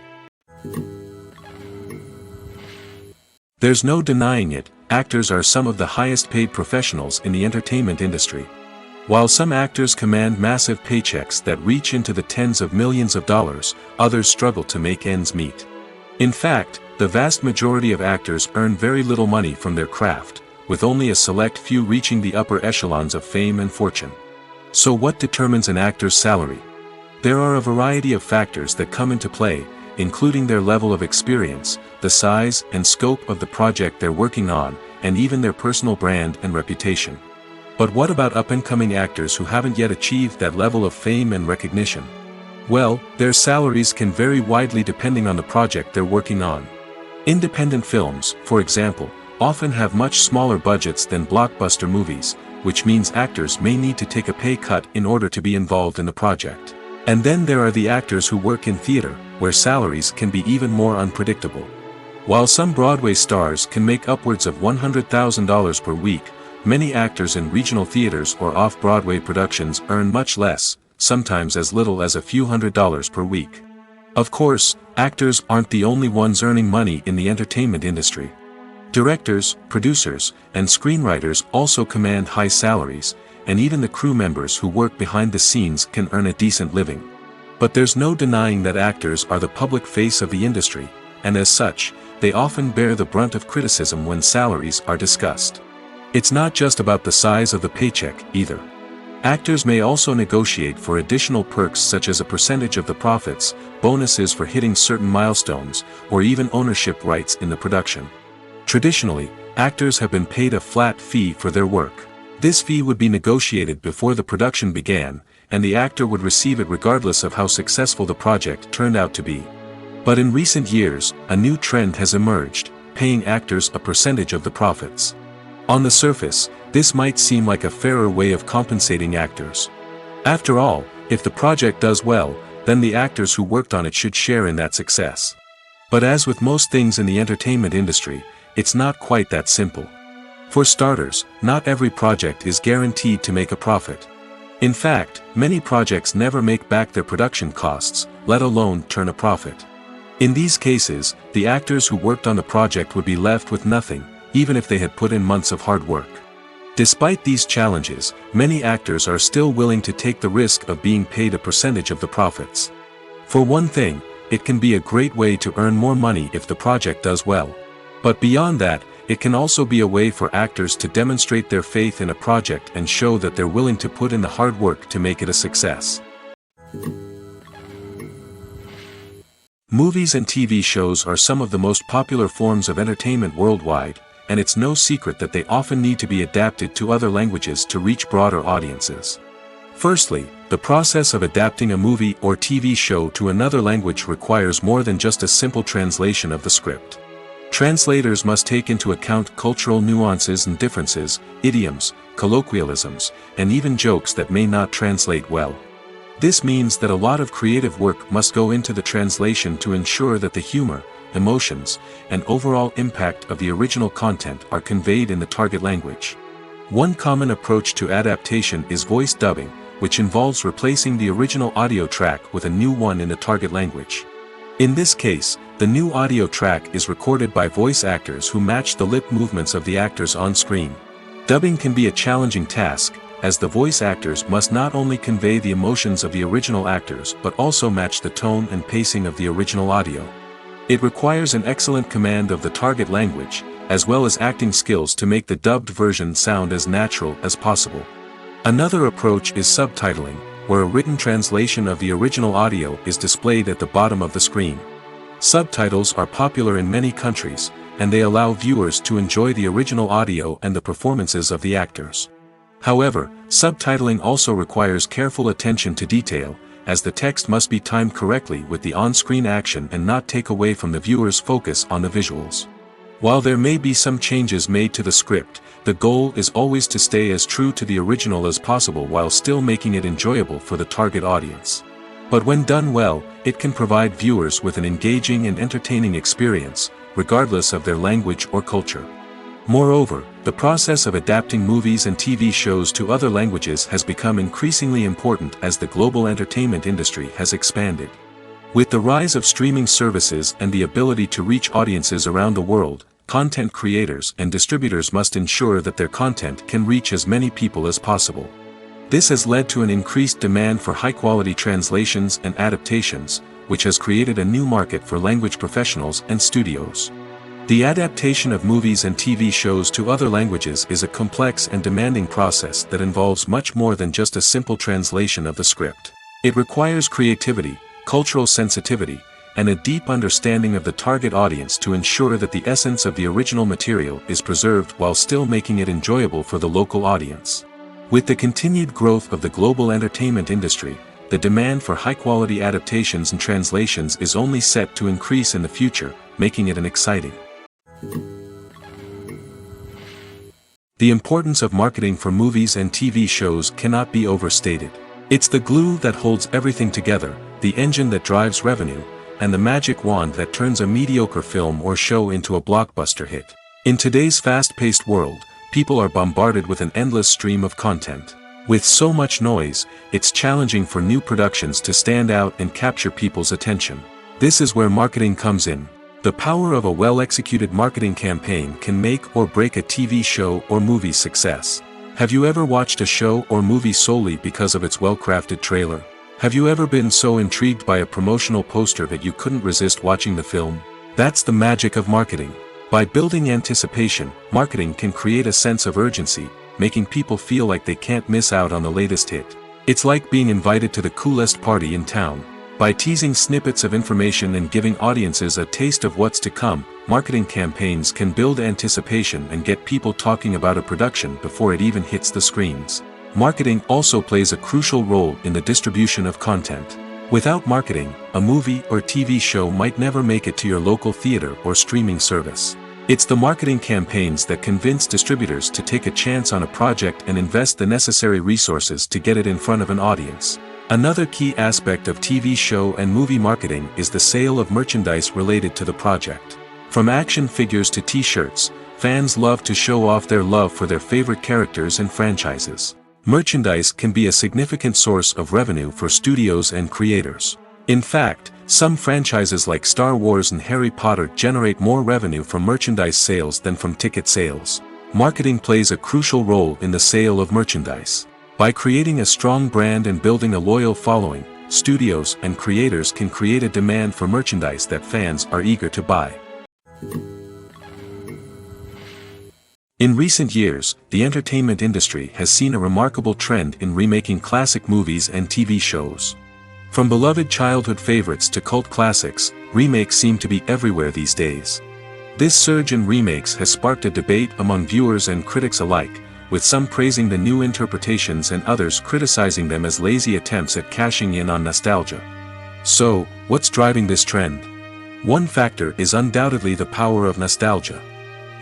There's no denying it, actors are some of the highest paid professionals in the entertainment industry. While some actors command massive paychecks that reach into the tens of millions of dollars, others struggle to make ends meet. In fact, the vast majority of actors earn very little money from their craft, with only a select few reaching the upper echelons of fame and fortune. So what determines an actor's salary? There are a variety of factors that come into play, including their level of experience, the size and scope of the project they're working on, and even their personal brand and reputation. But what about up-and-coming actors who haven't yet achieved that level of fame and recognition? Well, their salaries can vary widely depending on the project they're working on. Independent films, for example, often have much smaller budgets than blockbuster movies, which means actors may need to take a pay cut in order to be involved in the project. And then there are the actors who work in theater, where salaries can be even more unpredictable. While some Broadway stars can make upwards of $100,000 per week, many actors in regional theaters or off-Broadway productions earn much less, sometimes as little as a few $100s per week. Of course, actors aren't the only ones earning money in the entertainment industry. Directors, producers, and screenwriters also command high salaries, and even the crew members who work behind the scenes can earn a decent living. But there's no denying that actors are the public face of the industry, and as such, they often bear the brunt of criticism when salaries are discussed. It's not just about the size of the paycheck, either. Actors may also negotiate for additional perks such as a percentage of the profits, bonuses for hitting certain milestones, or even ownership rights in the production. Traditionally, actors have been paid a flat fee for their work. This fee would be negotiated before the production began, and the actor would receive it regardless of how successful the project turned out to be. But in recent years, a new trend has emerged, paying actors a percentage of the profits. On the surface, this might seem like a fairer way of compensating actors. After all, if the project does well, then the actors who worked on it should share in that success. But as with most things in the entertainment industry, it's not quite that simple. For starters, not every project is guaranteed to make a profit. In fact, many projects never make back their production costs, let alone turn a profit. In these cases, the actors who worked on the project would be left with nothing, even if they had put in months of hard work. Despite these challenges, many actors are still willing to take the risk of being paid a percentage of the profits. For one thing, it can be a great way to earn more money if the project does well. But beyond that, it can also be a way for actors to demonstrate their faith in a project and show that they're willing to put in the hard work to make it a success. Movies and TV shows are some of the most popular forms of entertainment worldwide, and it's no secret that they often need to be adapted to other languages to reach broader audiences. Firstly, the process of adapting a movie or TV show to another language requires more than just a simple translation of the script. Translators must take into account cultural nuances and differences, idioms, colloquialisms, and even jokes that may not translate well. This means that a lot of creative work must go into the translation to ensure that the humor, emotions, and overall impact of the original content are conveyed in the target language. One common approach to adaptation is voice dubbing, which involves replacing the original audio track with a new one in the target language. In this case, the new audio track is recorded by voice actors who match the lip movements of the actors on screen. Dubbing can be a challenging task, as the voice actors must not only convey the emotions of the original actors but also match the tone and pacing of the original audio. It requires an excellent command of the target language, as well as acting skills to make the dubbed version sound as natural as possible. Another approach is subtitling, where a written translation of the original audio is displayed at the bottom of the screen. Subtitles are popular in many countries, and they allow viewers to enjoy the original audio and the performances of the actors. However, subtitling also requires careful attention to detail, as the text must be timed correctly with the on-screen action and not take away from the viewer's focus on the visuals. While there may be some changes made to the script, the goal is always to stay as true to the original as possible while still making it enjoyable for the target audience. But when done well, it can provide viewers with an engaging and entertaining experience, regardless of their language or culture. Moreover, the process of adapting movies and TV shows to other languages has become increasingly important as the global entertainment industry has expanded. With the rise of streaming services and the ability to reach audiences around the world, content creators and distributors must ensure that their content can reach as many people as possible. This has led to an increased demand for high-quality translations and adaptations, which has created a new market for language professionals and studios. The adaptation of movies and TV shows to other languages is a complex and demanding process that involves much more than just a simple translation of the script. It requires creativity, cultural sensitivity, and a deep understanding of the target audience to ensure that the essence of the original material is preserved while still making it enjoyable for the local audience. With the continued growth of the global entertainment industry, the demand for high-quality adaptations and translations is only set to increase in the future, making it an exciting. The importance of marketing for movies and TV shows cannot be overstated. It's the glue that holds everything together, the engine that drives revenue, and the magic wand that turns a mediocre film or show into a blockbuster hit. In today's fast-paced world, people are bombarded with an endless stream of content. With so much noise, it's challenging for new productions to stand out and capture people's attention. This is where marketing comes in. The power of a well-executed marketing campaign can make or break a TV show or movie's success. Have you ever watched a show or movie solely because of its well-crafted trailer? Have you ever been so intrigued by a promotional poster that you couldn't resist watching the film? That's the magic of marketing. By building anticipation, marketing can create a sense of urgency, making people feel like they can't miss out on the latest hit. It's like being invited to the coolest party in town. By teasing snippets of information and giving audiences a taste of what's to come, marketing campaigns can build anticipation and get people talking about a production before it even hits the screens. Marketing also plays a crucial role in the distribution of content. Without marketing, a movie or TV show might never make it to your local theater or streaming service. It's the marketing campaigns that convince distributors to take a chance on a project and invest the necessary resources to get it in front of an audience. Another key aspect of TV show and movie marketing is the sale of merchandise related to the project. From action figures to t-shirts, fans love to show off their love for their favorite characters and franchises. Merchandise can be a significant source of revenue for studios and creators. In fact, some franchises like Star Wars and Harry Potter generate more revenue from merchandise sales than from ticket sales. Marketing plays a crucial role in the sale of merchandise. By creating a strong brand and building a loyal following, studios and creators can create a demand for merchandise that fans are eager to buy. In recent years, the entertainment industry has seen a remarkable trend in remaking classic movies and TV shows. From beloved childhood favorites to cult classics, remakes seem to be everywhere these days. This surge in remakes has sparked a debate among viewers and critics alike, with some praising the new interpretations and others criticizing them as lazy attempts at cashing in on nostalgia. So, what's driving this trend? One factor is undoubtedly the power of nostalgia.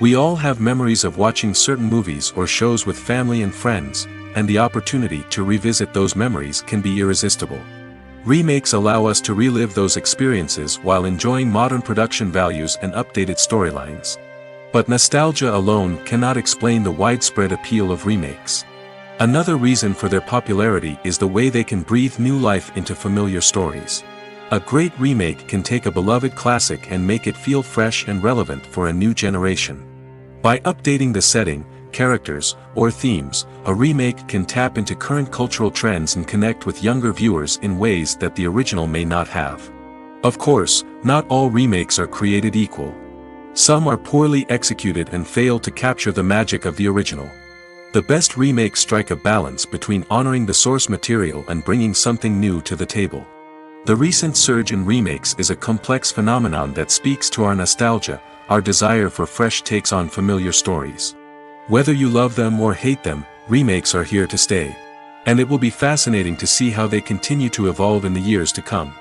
We all have memories of watching certain movies or shows with family and friends, and the opportunity to revisit those memories can be irresistible. Remakes allow us to relive those experiences while enjoying modern production values and updated storylines. But nostalgia alone cannot explain the widespread appeal of remakes. Another reason for their popularity is the way they can breathe new life into familiar stories. A great remake can take a beloved classic and make it feel fresh and relevant for a new generation. By updating the setting, characters, or themes, a remake can tap into current cultural trends and connect with younger viewers in ways that the original may not have. Of course, not all remakes are created equal. Some are poorly executed and fail to capture the magic of the original. The best remakes strike a balance between honoring the source material and bringing something new to the table. The recent surge in remakes is a complex phenomenon that speaks to our nostalgia, our desire for fresh takes on familiar stories. Whether you love them or hate them, remakes are here to stay. And it will be fascinating to see how they continue to evolve in the years to come.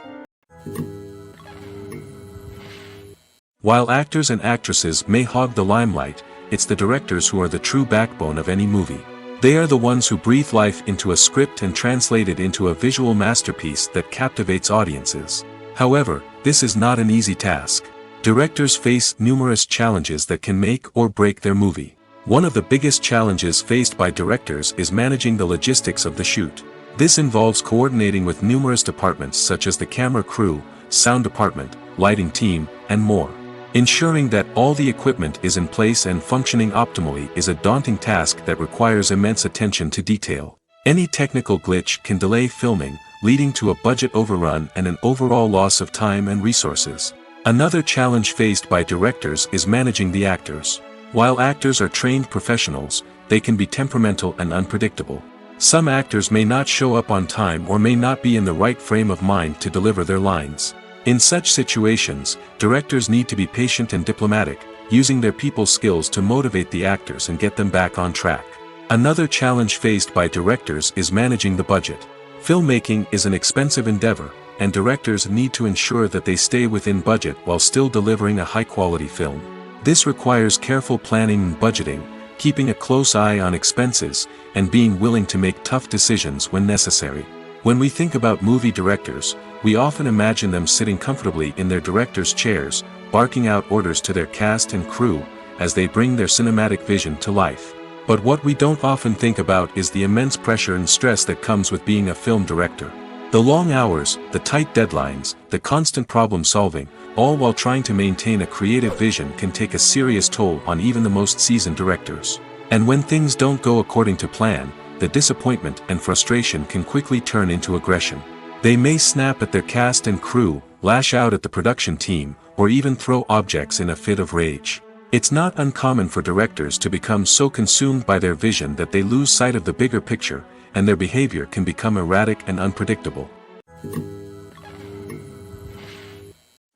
While actors and actresses may hog the limelight, it's the directors who are the true backbone of any movie. They are the ones who breathe life into a script and translate it into a visual masterpiece that captivates audiences. However, this is not an easy task. Directors face numerous challenges that can make or break their movie. One of the biggest challenges faced by directors is managing the logistics of the shoot. This involves coordinating with numerous departments such as the camera crew, sound department, lighting team, and more. Ensuring that all the equipment is in place and functioning optimally is a daunting task that requires immense attention to detail. Any technical glitch can delay filming, leading to a budget overrun and an overall loss of time and resources. Another challenge faced by directors is managing the actors. While actors are trained professionals, they can be temperamental and unpredictable. Some actors may not show up on time or may not be in the right frame of mind to deliver their lines. In such situations, directors need to be patient and diplomatic, using their people skills to motivate the actors and get them back on track. Another challenge faced by directors is managing the budget. Filmmaking is an expensive endeavor, and directors need to ensure that they stay within budget while still delivering a high-quality film. This requires careful planning and budgeting, keeping a close eye on expenses, and being willing to make tough decisions when necessary. When we think about movie directors, we often imagine them sitting comfortably in their director's chairs, barking out orders to their cast and crew, as they bring their cinematic vision to life. But what we don't often think about is the immense pressure and stress that comes with being a film director. The long hours, the tight deadlines, the constant problem solving, all while trying to maintain a creative vision can take a serious toll on even the most seasoned directors. And when things don't go according to plan, the disappointment and frustration can quickly turn into aggression. They may snap at their cast and crew, lash out at the production team, or even throw objects in a fit of rage. It's not uncommon for directors to become so consumed by their vision that they lose sight of the bigger picture, and their behavior can become erratic and unpredictable.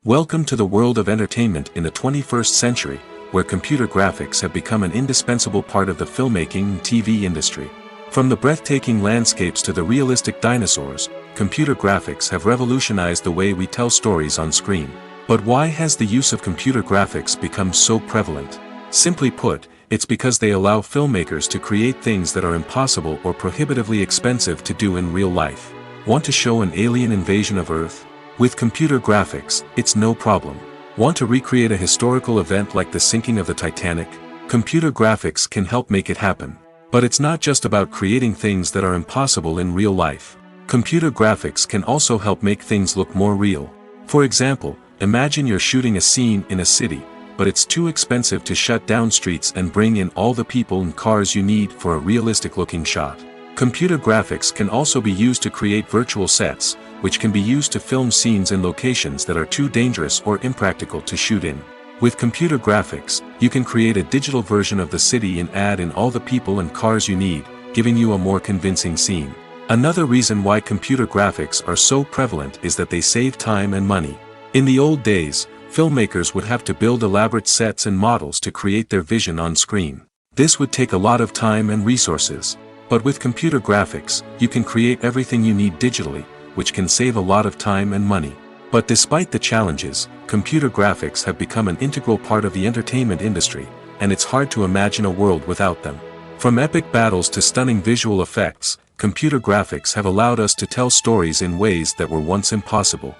Welcome to the world of entertainment in the 21st century, where computer graphics have become an indispensable part of the filmmaking and TV industry. From the breathtaking landscapes to the realistic dinosaurs, computer graphics have revolutionized the way we tell stories on screen. But why has the use of computer graphics become so prevalent? Simply put, it's because they allow filmmakers to create things that are impossible or prohibitively expensive to do in real life. Want to show an alien invasion of Earth? With computer graphics, it's no problem. Want to recreate a historical event like the sinking of the Titanic? Computer graphics can help make it happen. But it's not just about creating things that are impossible in real life. Computer graphics can also help make things look more real. For example, imagine you're shooting a scene in a city, but it's too expensive to shut down streets and bring in all the people and cars you need for a realistic-looking shot. Computer graphics can also be used to create virtual sets, which can be used to film scenes in locations that are too dangerous or impractical to shoot in. With computer graphics, you can create a digital version of the city and add in all the people and cars you need, giving you a more convincing scene. Another reason why computer graphics are so prevalent is that they save time and money. In the old days, filmmakers would have to build elaborate sets and models to create their vision on screen. This would take a lot of time and resources. But with computer graphics, you can create everything you need digitally, which can save a lot of time and money. But despite the challenges, computer graphics have become an integral part of the entertainment industry, and it's hard to imagine a world without them. From epic battles to stunning visual effects, computer graphics have allowed us to tell stories in ways that were once impossible.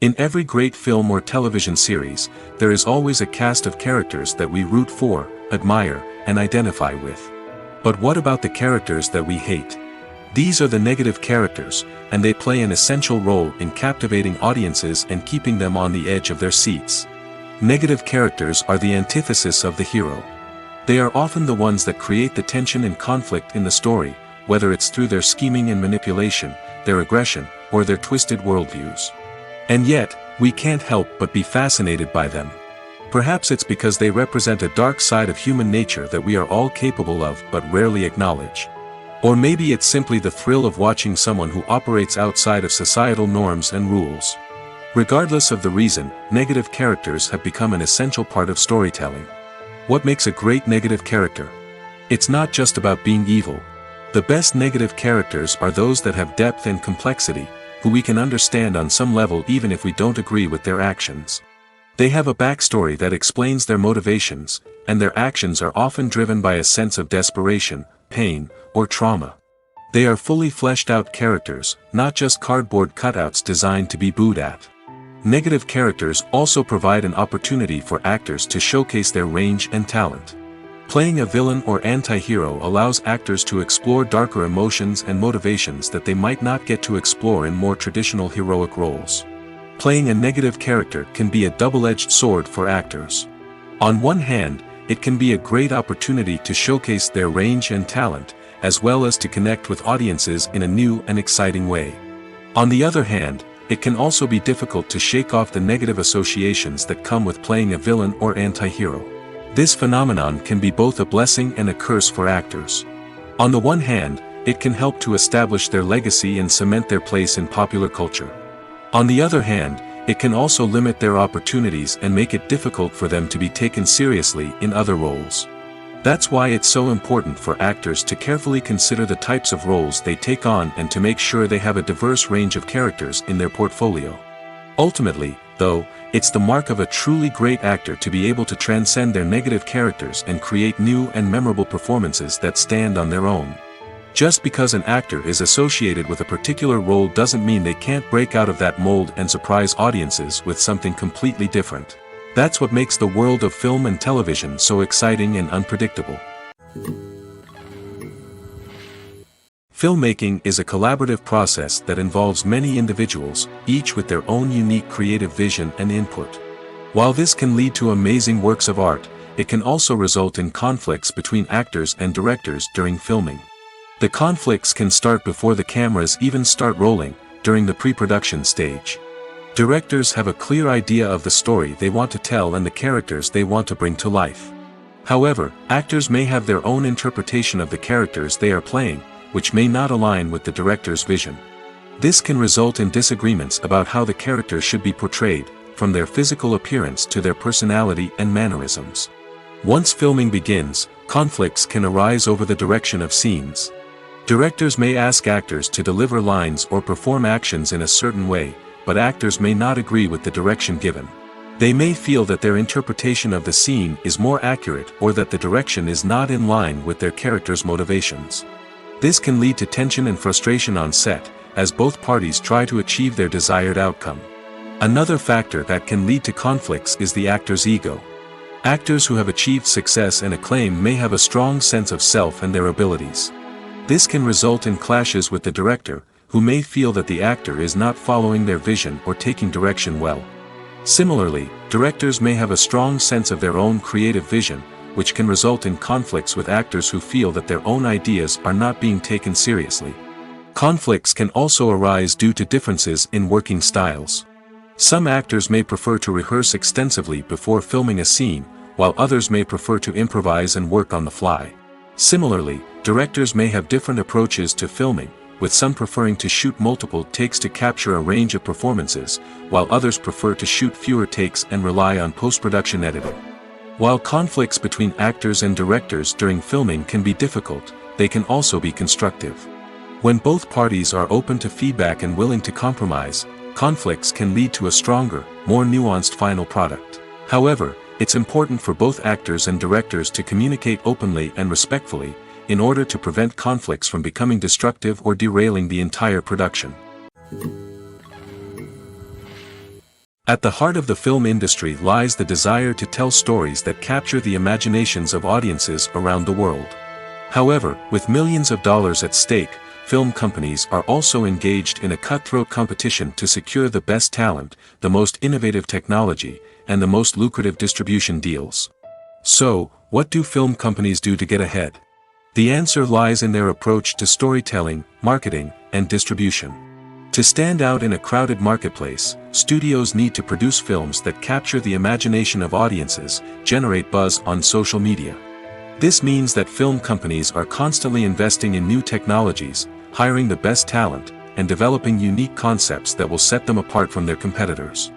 In every great film or television series, there is always a cast of characters that we root for, admire, and identify with. But what about the characters that we hate? These are the negative characters, and they play an essential role in captivating audiences and keeping them on the edge of their seats. Negative characters are the antithesis of the hero. They are often the ones that create the tension and conflict in the story, whether it's through their scheming and manipulation, their aggression, or their twisted worldviews. And yet, we can't help but be fascinated by them. Perhaps it's because they represent a dark side of human nature that we are all capable of but rarely acknowledge. Or maybe it's simply the thrill of watching someone who operates outside of societal norms and rules. Regardless of the reason, negative characters have become an essential part of storytelling. What makes a great negative character? It's not just about being evil. The best negative characters are those that have depth and complexity, who we can understand on some level even if we don't agree with their actions. They have a backstory that explains their motivations, and their actions are often driven by a sense of desperation, pain, or trauma. They are fully fleshed out characters, not just cardboard cutouts designed to be booed at. Negative characters also provide an opportunity for actors to showcase their range and talent. Playing a villain or anti-hero allows actors to explore darker emotions and motivations that they might not get to explore in more traditional heroic roles. Playing a negative character can be a double-edged sword for actors. On one hand, it can be a great opportunity to showcase their range and talent, as well as to connect with audiences in a new and exciting way. On the other hand, it can also be difficult to shake off the negative associations that come with playing a villain or anti-hero. This phenomenon can be both a blessing and a curse for actors. On the one hand, it can help to establish their legacy and cement their place in popular culture. On the other hand, it can also limit their opportunities and make it difficult for them to be taken seriously in other roles. That's why it's so important for actors to carefully consider the types of roles they take on and to make sure they have a diverse range of characters in their portfolio. Ultimately, though, it's the mark of a truly great actor to be able to transcend their negative characters and create new and memorable performances that stand on their own. Just because an actor is associated with a particular role doesn't mean they can't break out of that mold and surprise audiences with something completely different. That's what makes the world of film and television so exciting and unpredictable. Filmmaking is a collaborative process that involves many individuals, each with their own unique creative vision and input. While this can lead to amazing works of art, it can also result in conflicts between actors and directors during filming. The conflicts can start before the cameras even start rolling, during the pre-production stage. Directors have a clear idea of the story they want to tell and the characters they want to bring to life. However, actors may have their own interpretation of the characters they are playing, which may not align with the director's vision. This can result in disagreements about how the characters should be portrayed, from their physical appearance to their personality and mannerisms. Once filming begins, conflicts can arise over the direction of scenes. Directors may ask actors to deliver lines or perform actions in a certain way, but actors may not agree with the direction given. They may feel that their interpretation of the scene is more accurate or that the direction is not in line with their character's motivations. This can lead to tension and frustration on set, as both parties try to achieve their desired outcome. Another factor that can lead to conflicts is the actor's ego. Actors who have achieved success and acclaim may have a strong sense of self and their abilities. This can result in clashes with the director, who may feel that the actor is not following their vision or taking direction well. Similarly, directors may have a strong sense of their own creative vision, which can result in conflicts with actors who feel that their own ideas are not being taken seriously. Conflicts can also arise due to differences in working styles. Some actors may prefer to rehearse extensively before filming a scene, while others may prefer to improvise and work on the fly. Similarly, directors may have different approaches to filming, with some preferring to shoot multiple takes to capture a range of performances, while others prefer to shoot fewer takes and rely on post-production editing. While conflicts between actors and directors during filming can be difficult, they can also be constructive. When both parties are open to feedback and willing to compromise, conflicts can lead to a stronger, more nuanced final product. However, it's important for both actors and directors to communicate openly and respectfully, in order to prevent conflicts from becoming destructive or derailing the entire production. At the heart of the film industry lies the desire to tell stories that capture the imaginations of audiences around the world. However, with millions of dollars at stake, film companies are also engaged in a cutthroat competition to secure the best talent, the most innovative technology, and the most lucrative distribution deals. So, what do film companies do to get ahead? The answer lies in their approach to storytelling, marketing, and distribution. To stand out in a crowded marketplace, studios need to produce films that capture the imagination of audiences, generate buzz on social media. This means that film companies are constantly investing in new technologies, hiring the best talent, and developing unique concepts that will set them apart from their competitors.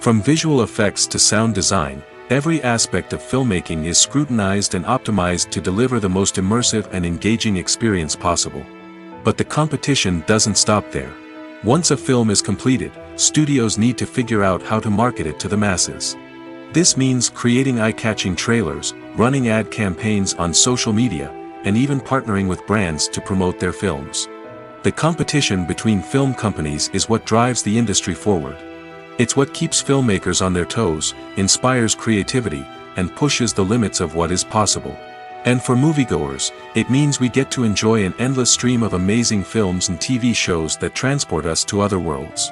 From visual effects to sound design, every aspect of filmmaking is scrutinized and optimized to deliver the most immersive and engaging experience possible. But the competition doesn't stop there. Once a film is completed, studios need to figure out how to market it to the masses. This means creating eye-catching trailers, running ad campaigns on social media, and even partnering with brands to promote their films. The competition between film companies is what drives the industry forward. It's what keeps filmmakers on their toes, inspires creativity, and pushes the limits of what is possible. And for moviegoers, it means we get to enjoy an endless stream of amazing films and TV shows that transport us to other worlds.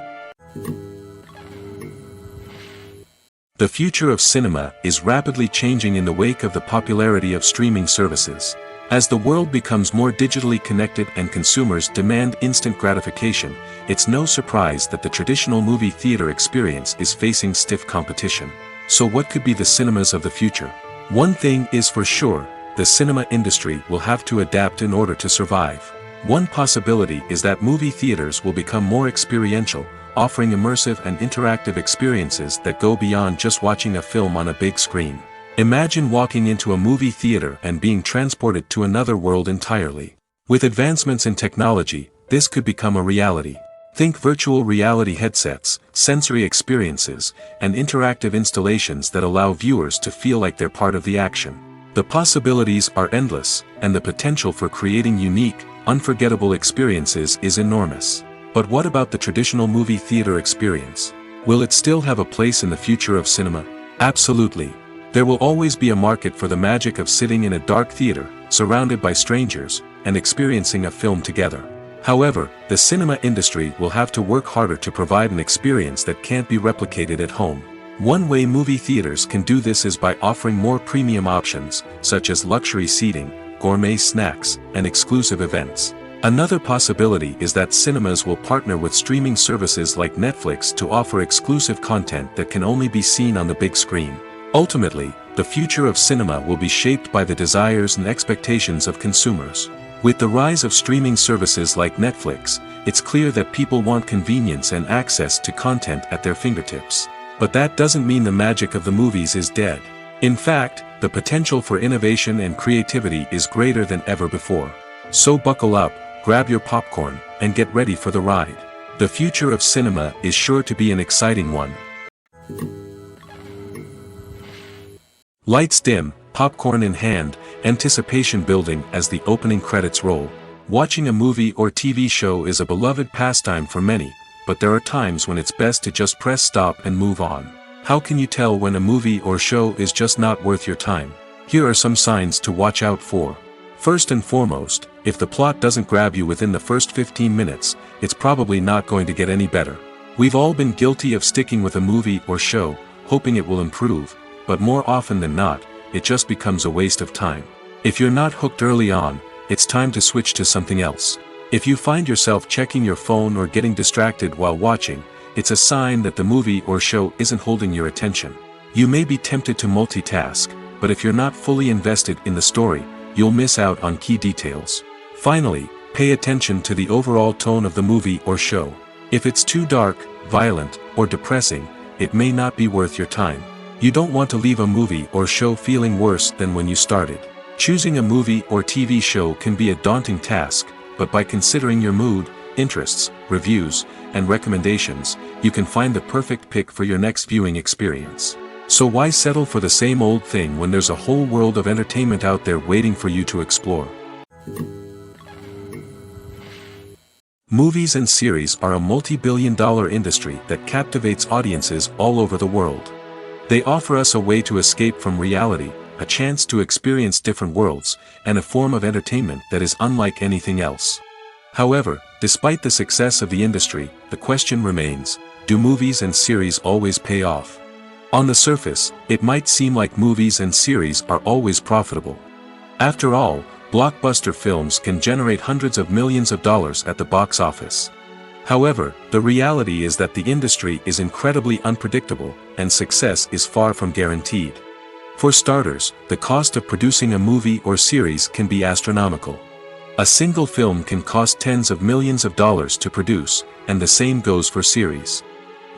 The future of cinema is rapidly changing in the wake of the popularity of streaming services. As the world becomes more digitally connected and consumers demand instant gratification, it's no surprise that the traditional movie theater experience is facing stiff competition. So what could be the cinemas of the future? One thing is for sure, the cinema industry will have to adapt in order to survive. One possibility is that movie theaters will become more experiential, offering immersive and interactive experiences that go beyond just watching a film on a big screen. Imagine walking into a movie theater and being transported to another world entirely. With advancements in technology, this could become a reality. Think virtual reality headsets, sensory experiences, and interactive installations that allow viewers to feel like they're part of the action. The possibilities are endless, and the potential for creating unique, unforgettable experiences is enormous. But what about the traditional movie theater experience? Will it still have a place in the future of cinema? Absolutely. There will always be a market for the magic of sitting in a dark theater, surrounded by strangers, and experiencing a film together. However, the cinema industry will have to work harder to provide an experience that can't be replicated at home. One way movie theaters can do this is by offering more premium options, such as luxury seating, gourmet snacks, and exclusive events. Another possibility is that cinemas will partner with streaming services like Netflix to offer exclusive content that can only be seen on the big screen. Ultimately, the future of cinema will be shaped by the desires and expectations of consumers. With the rise of streaming services like Netflix, it's clear that people want convenience and access to content at their fingertips. But that doesn't mean the magic of the movies is dead. In fact, the potential for innovation and creativity is greater than ever before. So buckle up, grab your popcorn, and get ready for the ride. The future of cinema is sure to be an exciting one. Lights dim, popcorn in hand, anticipation building as the opening credits roll. Watching a movie or TV show is a beloved pastime for many, but there are times when it's best to just press stop and move on. How can you tell when a movie or show is just not worth your time? Here are some signs to watch out for. First and foremost, if the plot doesn't grab you within the first 15 minutes, it's probably not going to get any better. We've all been guilty of sticking with a movie or show, hoping it will improve, but more often than not, it just becomes a waste of time. If you're not hooked early on, it's time to switch to something else. If you find yourself checking your phone or getting distracted while watching, it's a sign that the movie or show isn't holding your attention. You may be tempted to multitask, but if you're not fully invested in the story, you'll miss out on key details. Finally, pay attention to the overall tone of the movie or show. If it's too dark, violent, or depressing, it may not be worth your time. You don't want to leave a movie or show feeling worse than when you started. Choosing a movie or TV show can be a daunting task, but by considering your mood, interests, reviews, and recommendations, you can find the perfect pick for your next viewing experience. So why settle for the same old thing when there's a whole world of entertainment out there waiting for you to explore? Movies and series are a multi-billion-dollar industry that captivates audiences all over the world. They offer us a way to escape from reality, a chance to experience different worlds, and a form of entertainment that is unlike anything else. However, despite the success of the industry, the question remains, do movies and series always pay off? On the surface, it might seem like movies and series are always profitable. After all, blockbuster films can generate hundreds of millions of dollars at the box office. However, the reality is that the industry is incredibly unpredictable, and success is far from guaranteed. For starters, the cost of producing a movie or series can be astronomical. A single film can cost tens of millions of dollars to produce, and the same goes for series.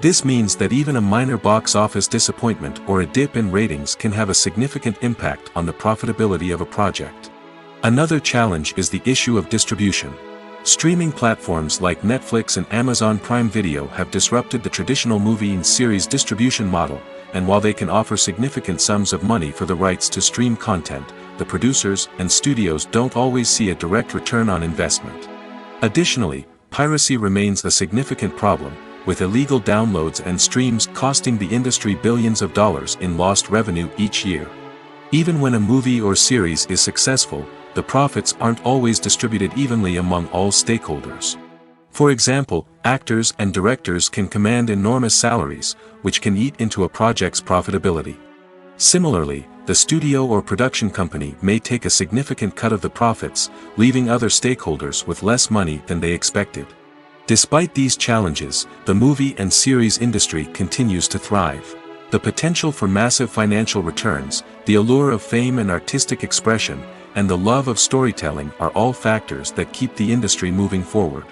This means that even a minor box office disappointment or a dip in ratings can have a significant impact on the profitability of a project. Another challenge is the issue of distribution. Streaming platforms like Netflix and Amazon Prime Video have disrupted the traditional movie and series distribution model, and while they can offer significant sums of money for the rights to stream content, the producers and studios don't always see a direct return on investment. Additionally, piracy remains a significant problem, with illegal downloads and streams costing the industry billions of dollars in lost revenue each year. Even when a movie or series is successful, the profits aren't always distributed evenly among all stakeholders. For example, actors and directors can command enormous salaries, which can eat into a project's profitability. Similarly, the studio or production company may take a significant cut of the profits, leaving other stakeholders with less money than they expected. Despite these challenges, the movie and series industry continues to thrive. The potential for massive financial returns, the allure of fame and artistic expression, and the love of storytelling are all factors that keep the industry moving forward.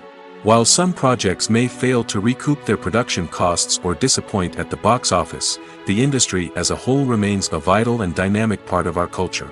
While some projects may fail to recoup their production costs or disappoint at the box office, the industry as a whole remains a vital and dynamic part of our culture.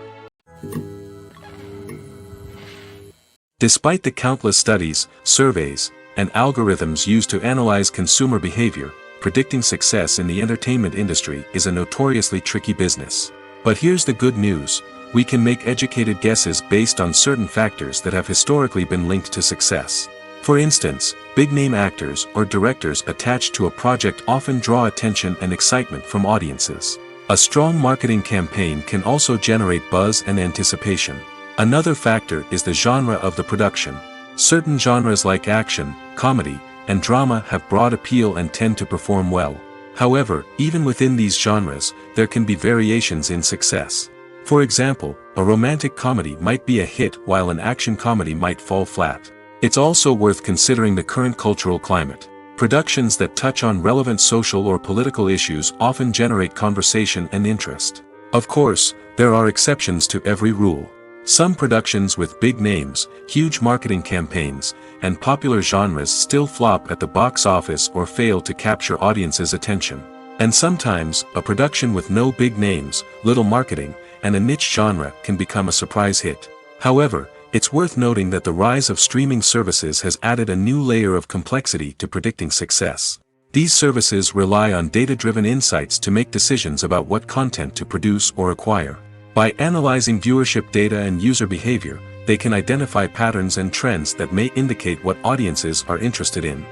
Despite the countless studies, surveys, and algorithms used to analyze consumer behavior, predicting success in the entertainment industry is a notoriously tricky business. But here's the good news, we can make educated guesses based on certain factors that have historically been linked to success. For instance, big-name actors or directors attached to a project often draw attention and excitement from audiences. A strong marketing campaign can also generate buzz and anticipation. Another factor is the genre of the production. Certain genres like action, comedy, and drama have broad appeal and tend to perform well. However, even within these genres, there can be variations in success. For example, a romantic comedy might be a hit while an action comedy might fall flat. It's also worth considering the current cultural climate. Productions that touch on relevant social or political issues often generate conversation and interest. Of course, there are exceptions to every rule. Some productions with big names, huge marketing campaigns, and popular genres still flop at the box office or fail to capture audiences' attention. And sometimes, a production with no big names, little marketing, and a niche genre can become a surprise hit. However, it's worth noting that the rise of streaming services has added a new layer of complexity to predicting success. These services rely on data-driven insights to make decisions about what content to produce or acquire. By analyzing viewership data and user behavior, they can identify patterns and trends that may indicate what audiences are interested in.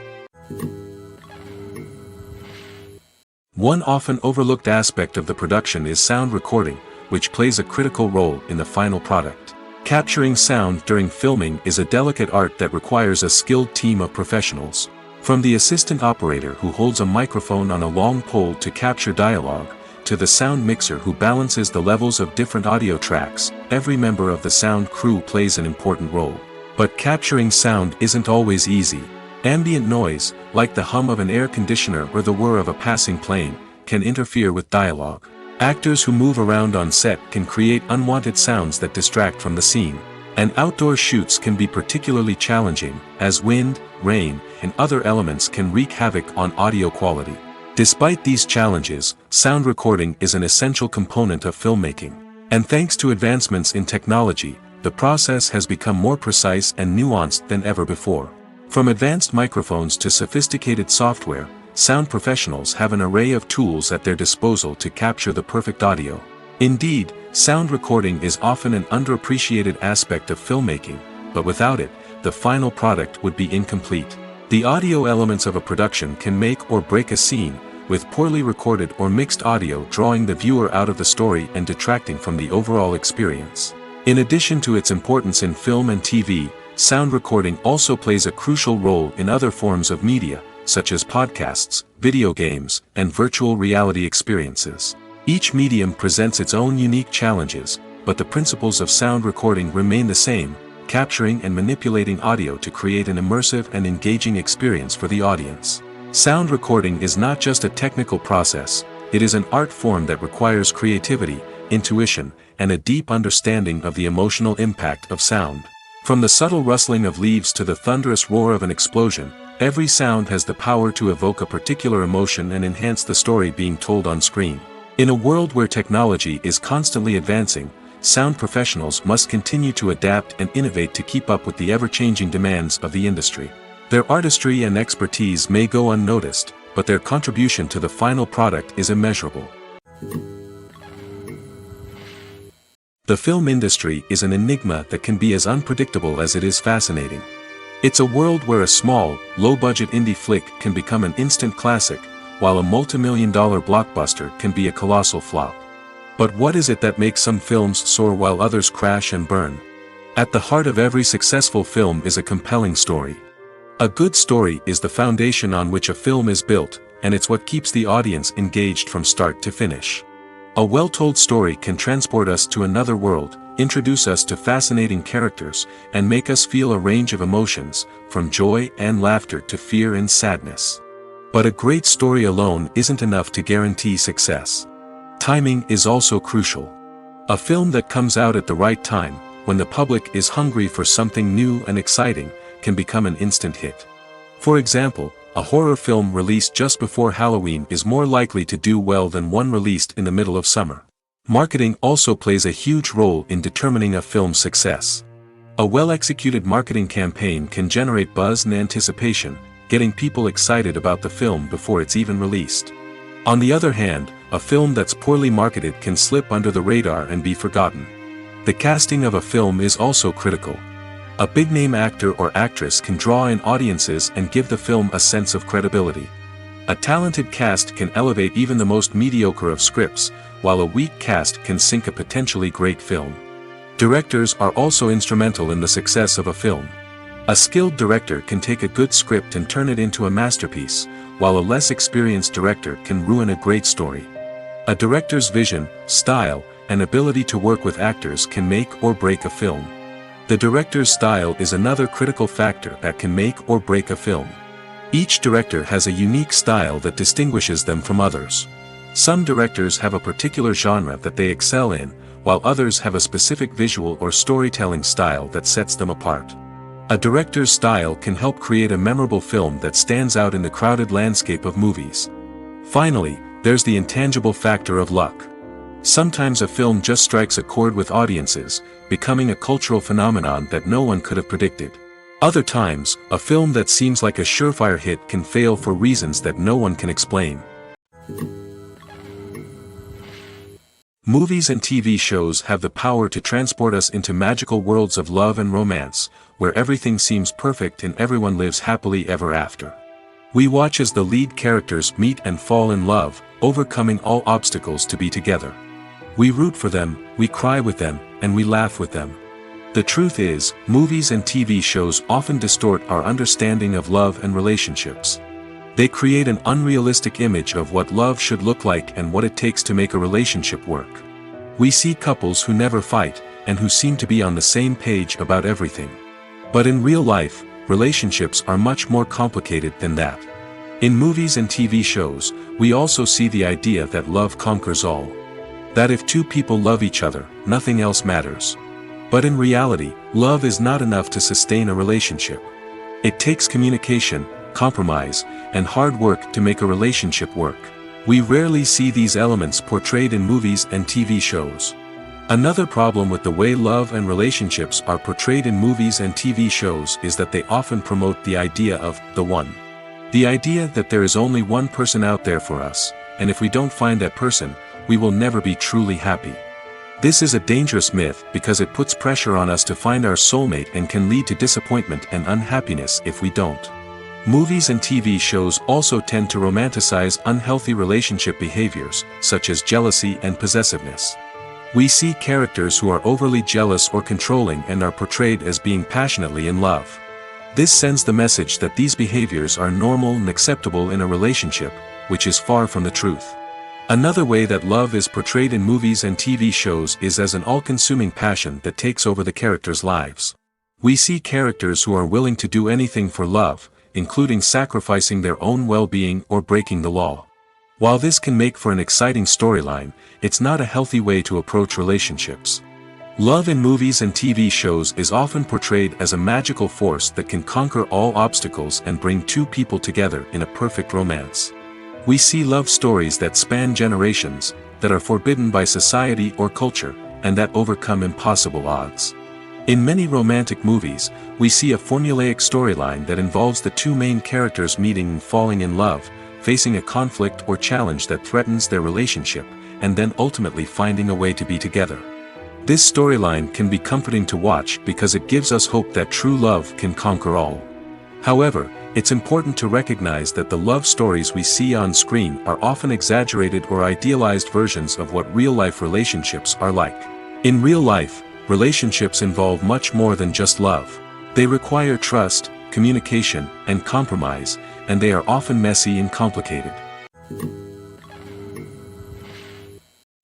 One often overlooked aspect of the production is sound recording, which plays a critical role in the final product. Capturing sound during filming is a delicate art that requires a skilled team of professionals. From the assistant operator who holds a microphone on a long pole to capture dialogue, to the sound mixer who balances the levels of different audio tracks, every member of the sound crew plays an important role. But capturing sound isn't always easy. Ambient noise, like the hum of an air conditioner or the whir of a passing plane, can interfere with dialogue. Actors who move around on set can create unwanted sounds that distract from the scene. And outdoor shoots can be particularly challenging, as wind, rain, and other elements can wreak havoc on audio quality. Despite these challenges, sound recording is an essential component of filmmaking. And thanks to advancements in technology, the process has become more precise and nuanced than ever before. From advanced microphones to sophisticated software, sound professionals have an array of tools at their disposal to capture the perfect audio. Indeed, sound recording is often an underappreciated aspect of filmmaking, but without it, the final product would be incomplete. The audio elements of a production can make or break a scene, with poorly recorded or mixed audio drawing the viewer out of the story and detracting from the overall experience. In addition to its importance in film and TV, sound recording also plays a crucial role in other forms of media, such as podcasts, video games, and virtual reality experiences. Each medium presents its own unique challenges, but the principles of sound recording remain the same, capturing and manipulating audio to create an immersive and engaging experience for the audience. Sound recording is not just a technical process, it is an art form that requires creativity, intuition, and a deep understanding of the emotional impact of sound. From the subtle rustling of leaves to the thunderous roar of an explosion, every sound has the power to evoke a particular emotion and enhance the story being told on screen. In a world where technology is constantly advancing, sound professionals must continue to adapt and innovate to keep up with the ever-changing demands of the industry. Their artistry and expertise may go unnoticed, but their contribution to the final product is immeasurable. The film industry is an enigma that can be as unpredictable as it is fascinating. It's a world where a small, low-budget indie flick can become an instant classic, while a multi-million-dollar blockbuster can be a colossal flop. But what is it that makes some films soar while others crash and burn? At the heart of every successful film is a compelling story. A good story is the foundation on which a film is built, and it's what keeps the audience engaged from start to finish. A well-told story can transport us to another world, introduce us to fascinating characters, and make us feel a range of emotions, from joy and laughter to fear and sadness. But a great story alone isn't enough to guarantee success. Timing is also crucial. A film that comes out at the right time, when the public is hungry for something new and exciting, can become an instant hit. For example, a horror film released just before Halloween is more likely to do well than one released in the middle of summer. Marketing also plays a huge role in determining a film's success. A well-executed marketing campaign can generate buzz and anticipation, getting people excited about the film before it's even released. On the other hand, a film that's poorly marketed can slip under the radar and be forgotten. The casting of a film is also critical. A big-name actor or actress can draw in audiences and give the film a sense of credibility. A talented cast can elevate even the most mediocre of scripts, while a weak cast can sink a potentially great film. Directors are also instrumental in the success of a film. A skilled director can take a good script and turn it into a masterpiece, while a less experienced director can ruin a great story. A director's vision, style, and ability to work with actors can make or break a film. The director's style is another critical factor that can make or break a film. Each director has a unique style that distinguishes them from others. Some directors have a particular genre that they excel in, while others have a specific visual or storytelling style that sets them apart. A director's style can help create a memorable film that stands out in the crowded landscape of movies. Finally, there's the intangible factor of luck. Sometimes a film just strikes a chord with audiences, becoming a cultural phenomenon that no one could have predicted. Other times, a film that seems like a surefire hit can fail for reasons that no one can explain. Movies and TV shows have the power to transport us into magical worlds of love and romance, where everything seems perfect and everyone lives happily ever after. We watch as the lead characters meet and fall in love, overcoming all obstacles to be together. We root for them, we cry with them, and we laugh with them. The truth is, movies and TV shows often distort our understanding of love and relationships. They create an unrealistic image of what love should look like and what it takes to make a relationship work. We see couples who never fight, and who seem to be on the same page about everything. But in real life, relationships are much more complicated than that. In movies and TV shows, we also see the idea that love conquers all. That if two people love each other, nothing else matters. But in reality, love is not enough to sustain a relationship. It takes communication, compromise, and hard work to make a relationship work. We rarely see these elements portrayed in movies and TV shows. Another problem with the way love and relationships are portrayed in movies and TV shows is that they often promote the idea of the one. The idea that there is only one person out there for us, and if we don't find that person, we will never be truly happy. This is a dangerous myth because it puts pressure on us to find our soulmate and can lead to disappointment and unhappiness if we don't. Movies and TV shows also tend to romanticize unhealthy relationship behaviors, such as jealousy and possessiveness. We see characters who are overly jealous or controlling and are portrayed as being passionately in love. This sends the message that these behaviors are normal and acceptable in a relationship, which is far from the truth. Another way that love is portrayed in movies and TV shows is as an all-consuming passion that takes over the characters' lives. We see characters who are willing to do anything for love, including sacrificing their own well-being or breaking the law. While this can make for an exciting storyline, it's not a healthy way to approach relationships. Love in movies and TV shows is often portrayed as a magical force that can conquer all obstacles and bring two people together in a perfect romance. We see love stories that span generations, that are forbidden by society or culture, and that overcome impossible odds. In many romantic movies, we see a formulaic storyline that involves the two main characters meeting and falling in love, facing a conflict or challenge that threatens their relationship, and then ultimately finding a way to be together. This storyline can be comforting to watch because it gives us hope that true love can conquer all. However, it's important to recognize that the love stories we see on screen are often exaggerated or idealized versions of what real-life relationships are like. In real life, relationships involve much more than just love. They require trust, communication, and compromise, and they are often messy and complicated.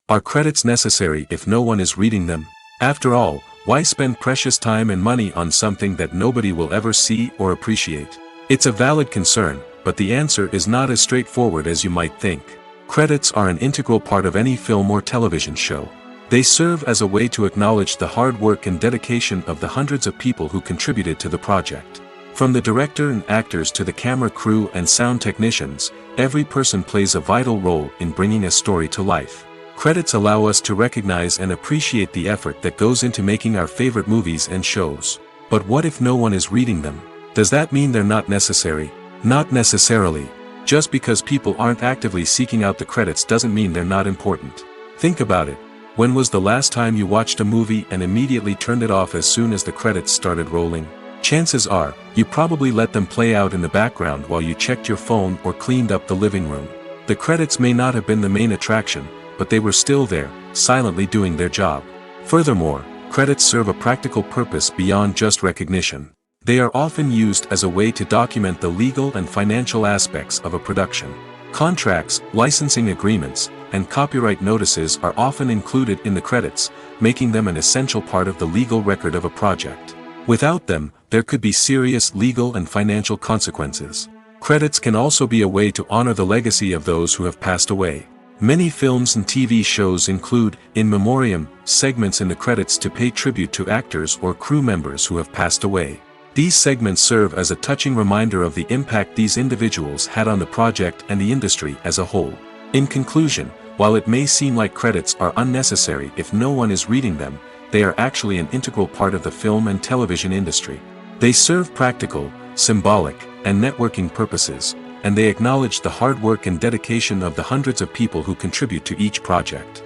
Are credits necessary if no one is reading them? After all, why spend precious time and money on something that nobody will ever see or appreciate? It's a valid concern, but the answer is not as straightforward as you might think. Credits are an integral part of any film or television show. They serve as a way to acknowledge the hard work and dedication of the hundreds of people who contributed to the project. From the director and actors to the camera crew and sound technicians, every person plays a vital role in bringing a story to life. Credits allow us to recognize and appreciate the effort that goes into making our favorite movies and shows. But what if no one is reading them? Does that mean they're not necessary? Not necessarily. Just because people aren't actively seeking out the credits doesn't mean they're not important. Think about it. When was the last time you watched a movie and immediately turned it off as soon as the credits started rolling? Chances are, you probably let them play out in the background while you checked your phone or cleaned up the living room. The credits may not have been the main attraction, but they were still there, silently doing their job. Furthermore, credits serve a practical purpose beyond just recognition. They are often used as a way to document the legal and financial aspects of a production. Contracts, licensing agreements, and copyright notices are often included in the credits, making them an essential part of the legal record of a project. Without them, there could be serious legal and financial consequences. Credits can also be a way to honor the legacy of those who have passed away. Many films and TV shows include, in memoriam, segments in the credits to pay tribute to actors or crew members who have passed away. These segments serve as a touching reminder of the impact these individuals had on the project and the industry as a whole. In conclusion, while it may seem like credits are unnecessary if no one is reading them, they are actually an integral part of the film and television industry. They serve practical, symbolic, and networking purposes, and they acknowledge the hard work and dedication of the hundreds of people who contribute to each project.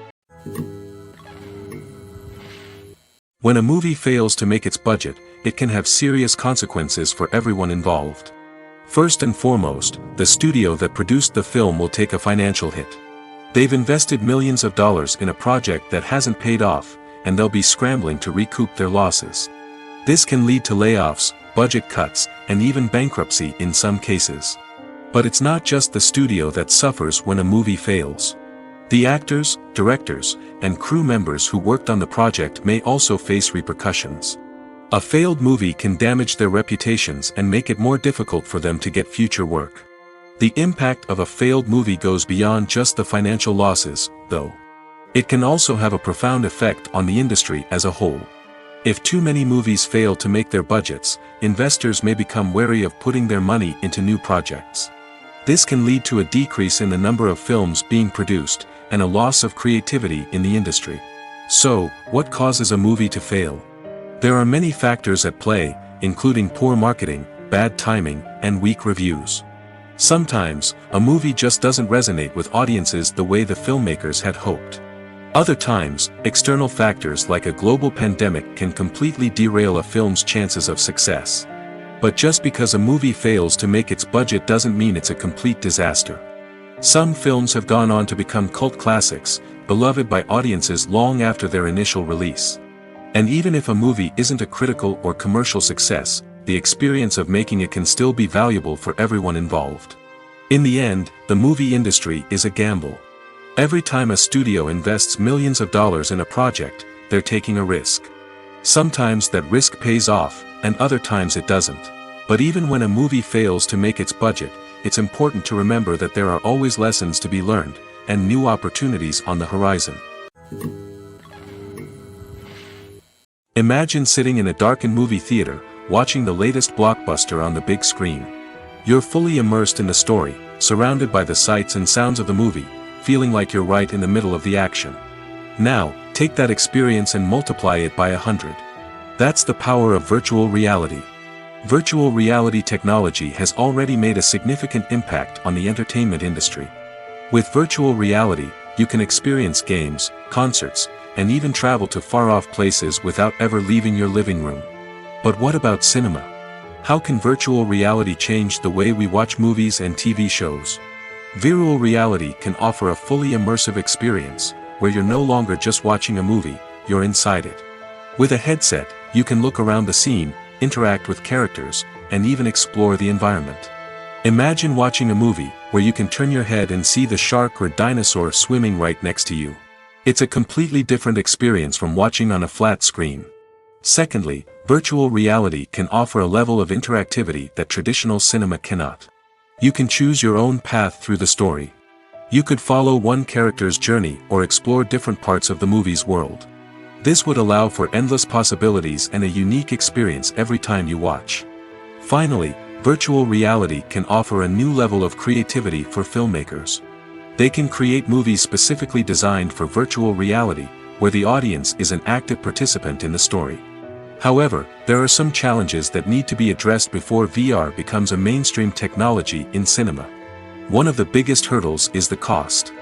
When a movie fails to make its budget, it can have serious consequences for everyone involved. First and foremost, the studio that produced the film will take a financial hit. They've invested millions of dollars in a project that hasn't paid off, and they'll be scrambling to recoup their losses. This can lead to layoffs, budget cuts, and even bankruptcy in some cases. But it's not just the studio that suffers when a movie fails. The actors, directors, and crew members who worked on the project may also face repercussions. A failed movie can damage their reputations and make it more difficult for them to get future work. The impact of a failed movie goes beyond just the financial losses, though. It can also have a profound effect on the industry as a whole. If too many movies fail to make their budgets, investors may become wary of putting their money into new projects. This can lead to a decrease in the number of films being produced, and a loss of creativity in the industry. So, what causes a movie to fail? There are many factors at play, including poor marketing, bad timing, and weak reviews. Sometimes, a movie just doesn't resonate with audiences the way the filmmakers had hoped. Other times, external factors like a global pandemic can completely derail a film's chances of success. But just because a movie fails to make its budget doesn't mean it's a complete disaster. Some films have gone on to become cult classics, beloved by audiences long after their initial release. And even if a movie isn't a critical or commercial success, the experience of making it can still be valuable for everyone involved. In the end, the movie industry is a gamble. Every time a studio invests millions of dollars in a project, they're taking a risk. Sometimes that risk pays off, and other times it doesn't. But even when a movie fails to make its budget, it's important to remember that there are always lessons to be learned, and new opportunities on the horizon. Imagine sitting in a darkened movie theater, watching the latest blockbuster on the big screen. You're fully immersed in the story, surrounded by the sights and sounds of the movie, feeling like you're right in the middle of the action. Now, take that experience and multiply it by 100. That's the power of virtual reality. Virtual reality technology has already made a significant impact on the entertainment industry. With virtual reality, you can experience games, concerts, and even travel to far-off places without ever leaving your living room. But what about cinema? How can virtual reality change the way we watch movies and TV shows? Virtual reality can offer a fully immersive experience, where you're no longer just watching a movie, you're inside it. With a headset, you can look around the scene, interact with characters, and even explore the environment. Imagine watching a movie, where you can turn your head and see the shark or dinosaur swimming right next to you. It's a completely different experience from watching on a flat screen. Secondly, virtual reality can offer a level of interactivity that traditional cinema cannot. You can choose your own path through the story. You could follow one character's journey or explore different parts of the movie's world. This would allow for endless possibilities and a unique experience every time you watch. Finally, virtual reality can offer a new level of creativity for filmmakers. They can create movies specifically designed for virtual reality, where the audience is an active participant in the story. However, there are some challenges that need to be addressed before VR becomes a mainstream technology in cinema. One of the biggest hurdles is the cost.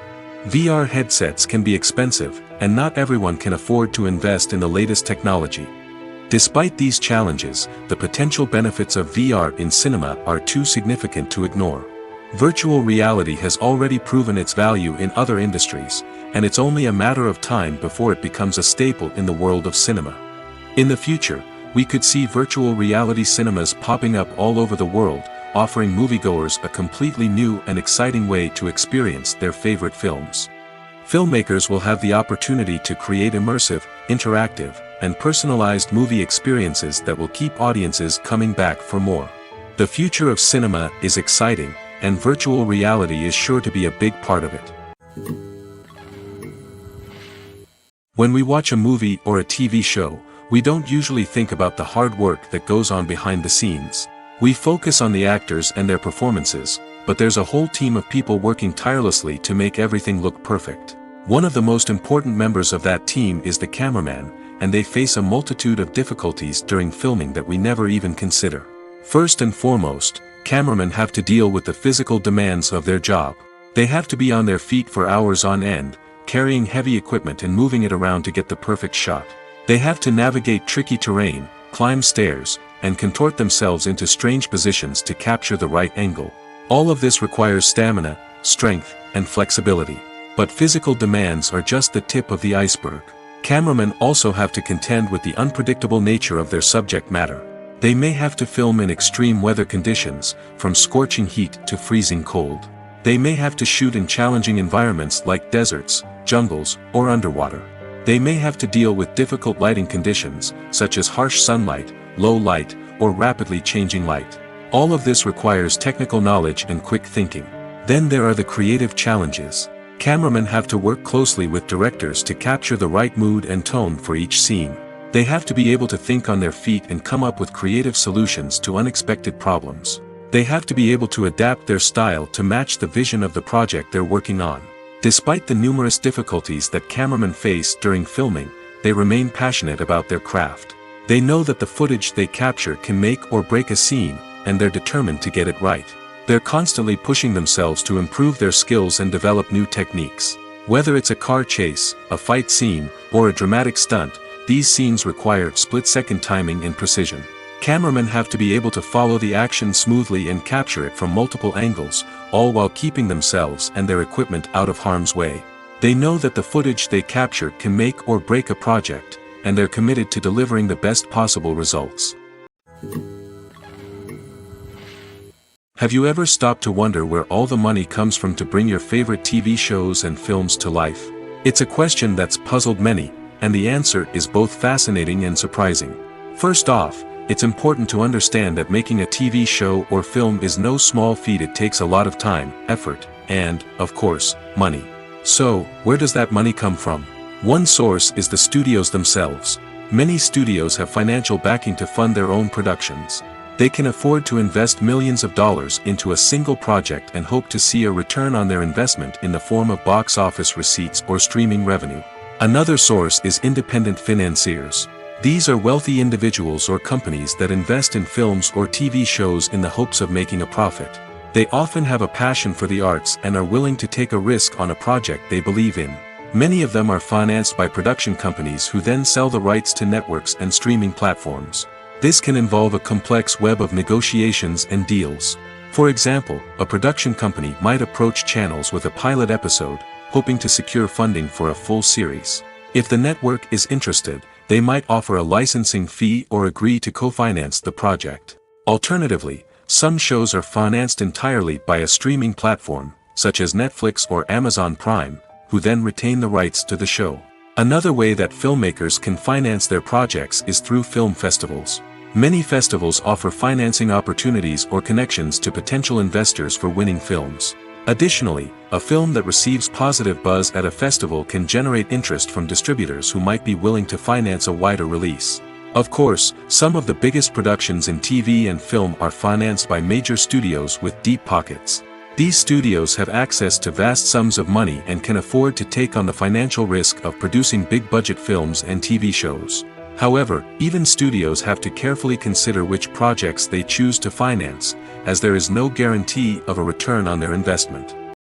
VR headsets can be expensive, and not everyone can afford to invest in the latest technology. Despite these challenges, the potential benefits of VR in cinema are too significant to ignore. Virtual reality has already proven its value in other industries, and it's only a matter of time before it becomes a staple in the world of cinema. In the future, we could see virtual reality cinemas popping up all over the world, offering moviegoers a completely new and exciting way to experience their favorite films. Filmmakers will have the opportunity to create immersive, interactive, and personalized movie experiences that will keep audiences coming back for more. The future of cinema is exciting, and virtual reality is sure to be a big part of it. When we watch a movie or a TV show, we don't usually think about the hard work that goes on behind the scenes. We focus on the actors and their performances, but there's a whole team of people working tirelessly to make everything look perfect. One of the most important members of that team is the cameraman, and they face a multitude of difficulties during filming that we never even consider. First and foremost, cameramen have to deal with the physical demands of their job. They have to be on their feet for hours on end, carrying heavy equipment and moving it around to get the perfect shot. They have to navigate tricky terrain, climb stairs, and contort themselves into strange positions to capture the right angle. All of this requires stamina, strength, and flexibility. But physical demands are just the tip of the iceberg. Cameramen also have to contend with the unpredictable nature of their subject matter. They may have to film in extreme weather conditions, from scorching heat to freezing cold. They may have to shoot in challenging environments like deserts, jungles, or underwater. They may have to deal with difficult lighting conditions, such as harsh sunlight, low light, or rapidly changing light. All of this requires technical knowledge and quick thinking. Then there are the creative challenges. Cameramen have to work closely with directors to capture the right mood and tone for each scene. They have to be able to think on their feet and come up with creative solutions to unexpected problems. They have to be able to adapt their style to match the vision of the project they're working on. Despite the numerous difficulties that cameramen face during filming, they remain passionate about their craft. They know that the footage they capture can make or break a scene, and they're determined to get it right. They're constantly pushing themselves to improve their skills and develop new techniques. Whether it's a car chase, a fight scene, or a dramatic stunt, these scenes require split-second timing and precision. Cameramen have to be able to follow the action smoothly and capture it from multiple angles, all while keeping themselves and their equipment out of harm's way. They know that the footage they capture can make or break a project, and they're committed to delivering the best possible results. Have you ever stopped to wonder where all the money comes from to bring your favorite TV shows and films to life? It's a question that's puzzled many, and the answer is both fascinating and surprising. First off, it's important to understand that making a TV show or film is no small feat. It takes a lot of time, effort, and, of course, money. So, where does that money come from? One source is the studios themselves. Many studios have financial backing to fund their own productions. They can afford to invest millions of dollars into a single project and hope to see a return on their investment in the form of box office receipts or streaming revenue. Another source is independent financiers. These are wealthy individuals or companies that invest in films or TV shows in the hopes of making a profit. They often have a passion for the arts and are willing to take a risk on a project they believe in. Many of them are financed by production companies who then sell the rights to networks and streaming platforms. This can involve a complex web of negotiations and deals. For example, a production company might approach channels with a pilot episode, hoping to secure funding for a full series. If the network is interested, they might offer a licensing fee or agree to co-finance the project. Alternatively, some shows are financed entirely by a streaming platform, such as Netflix or Amazon Prime, who then retain the rights to the show. Another way that filmmakers can finance their projects is through film festivals. Many festivals offer financing opportunities or connections to potential investors for winning films. Additionally, a film that receives positive buzz at a festival can generate interest from distributors who might be willing to finance a wider release. Of course, some of the biggest productions in TV and film are financed by major studios with deep pockets. These studios have access to vast sums of money and can afford to take on the financial risk of producing big-budget films and TV shows. However, even studios have to carefully consider which projects they choose to finance, as there is no guarantee of a return on their investment.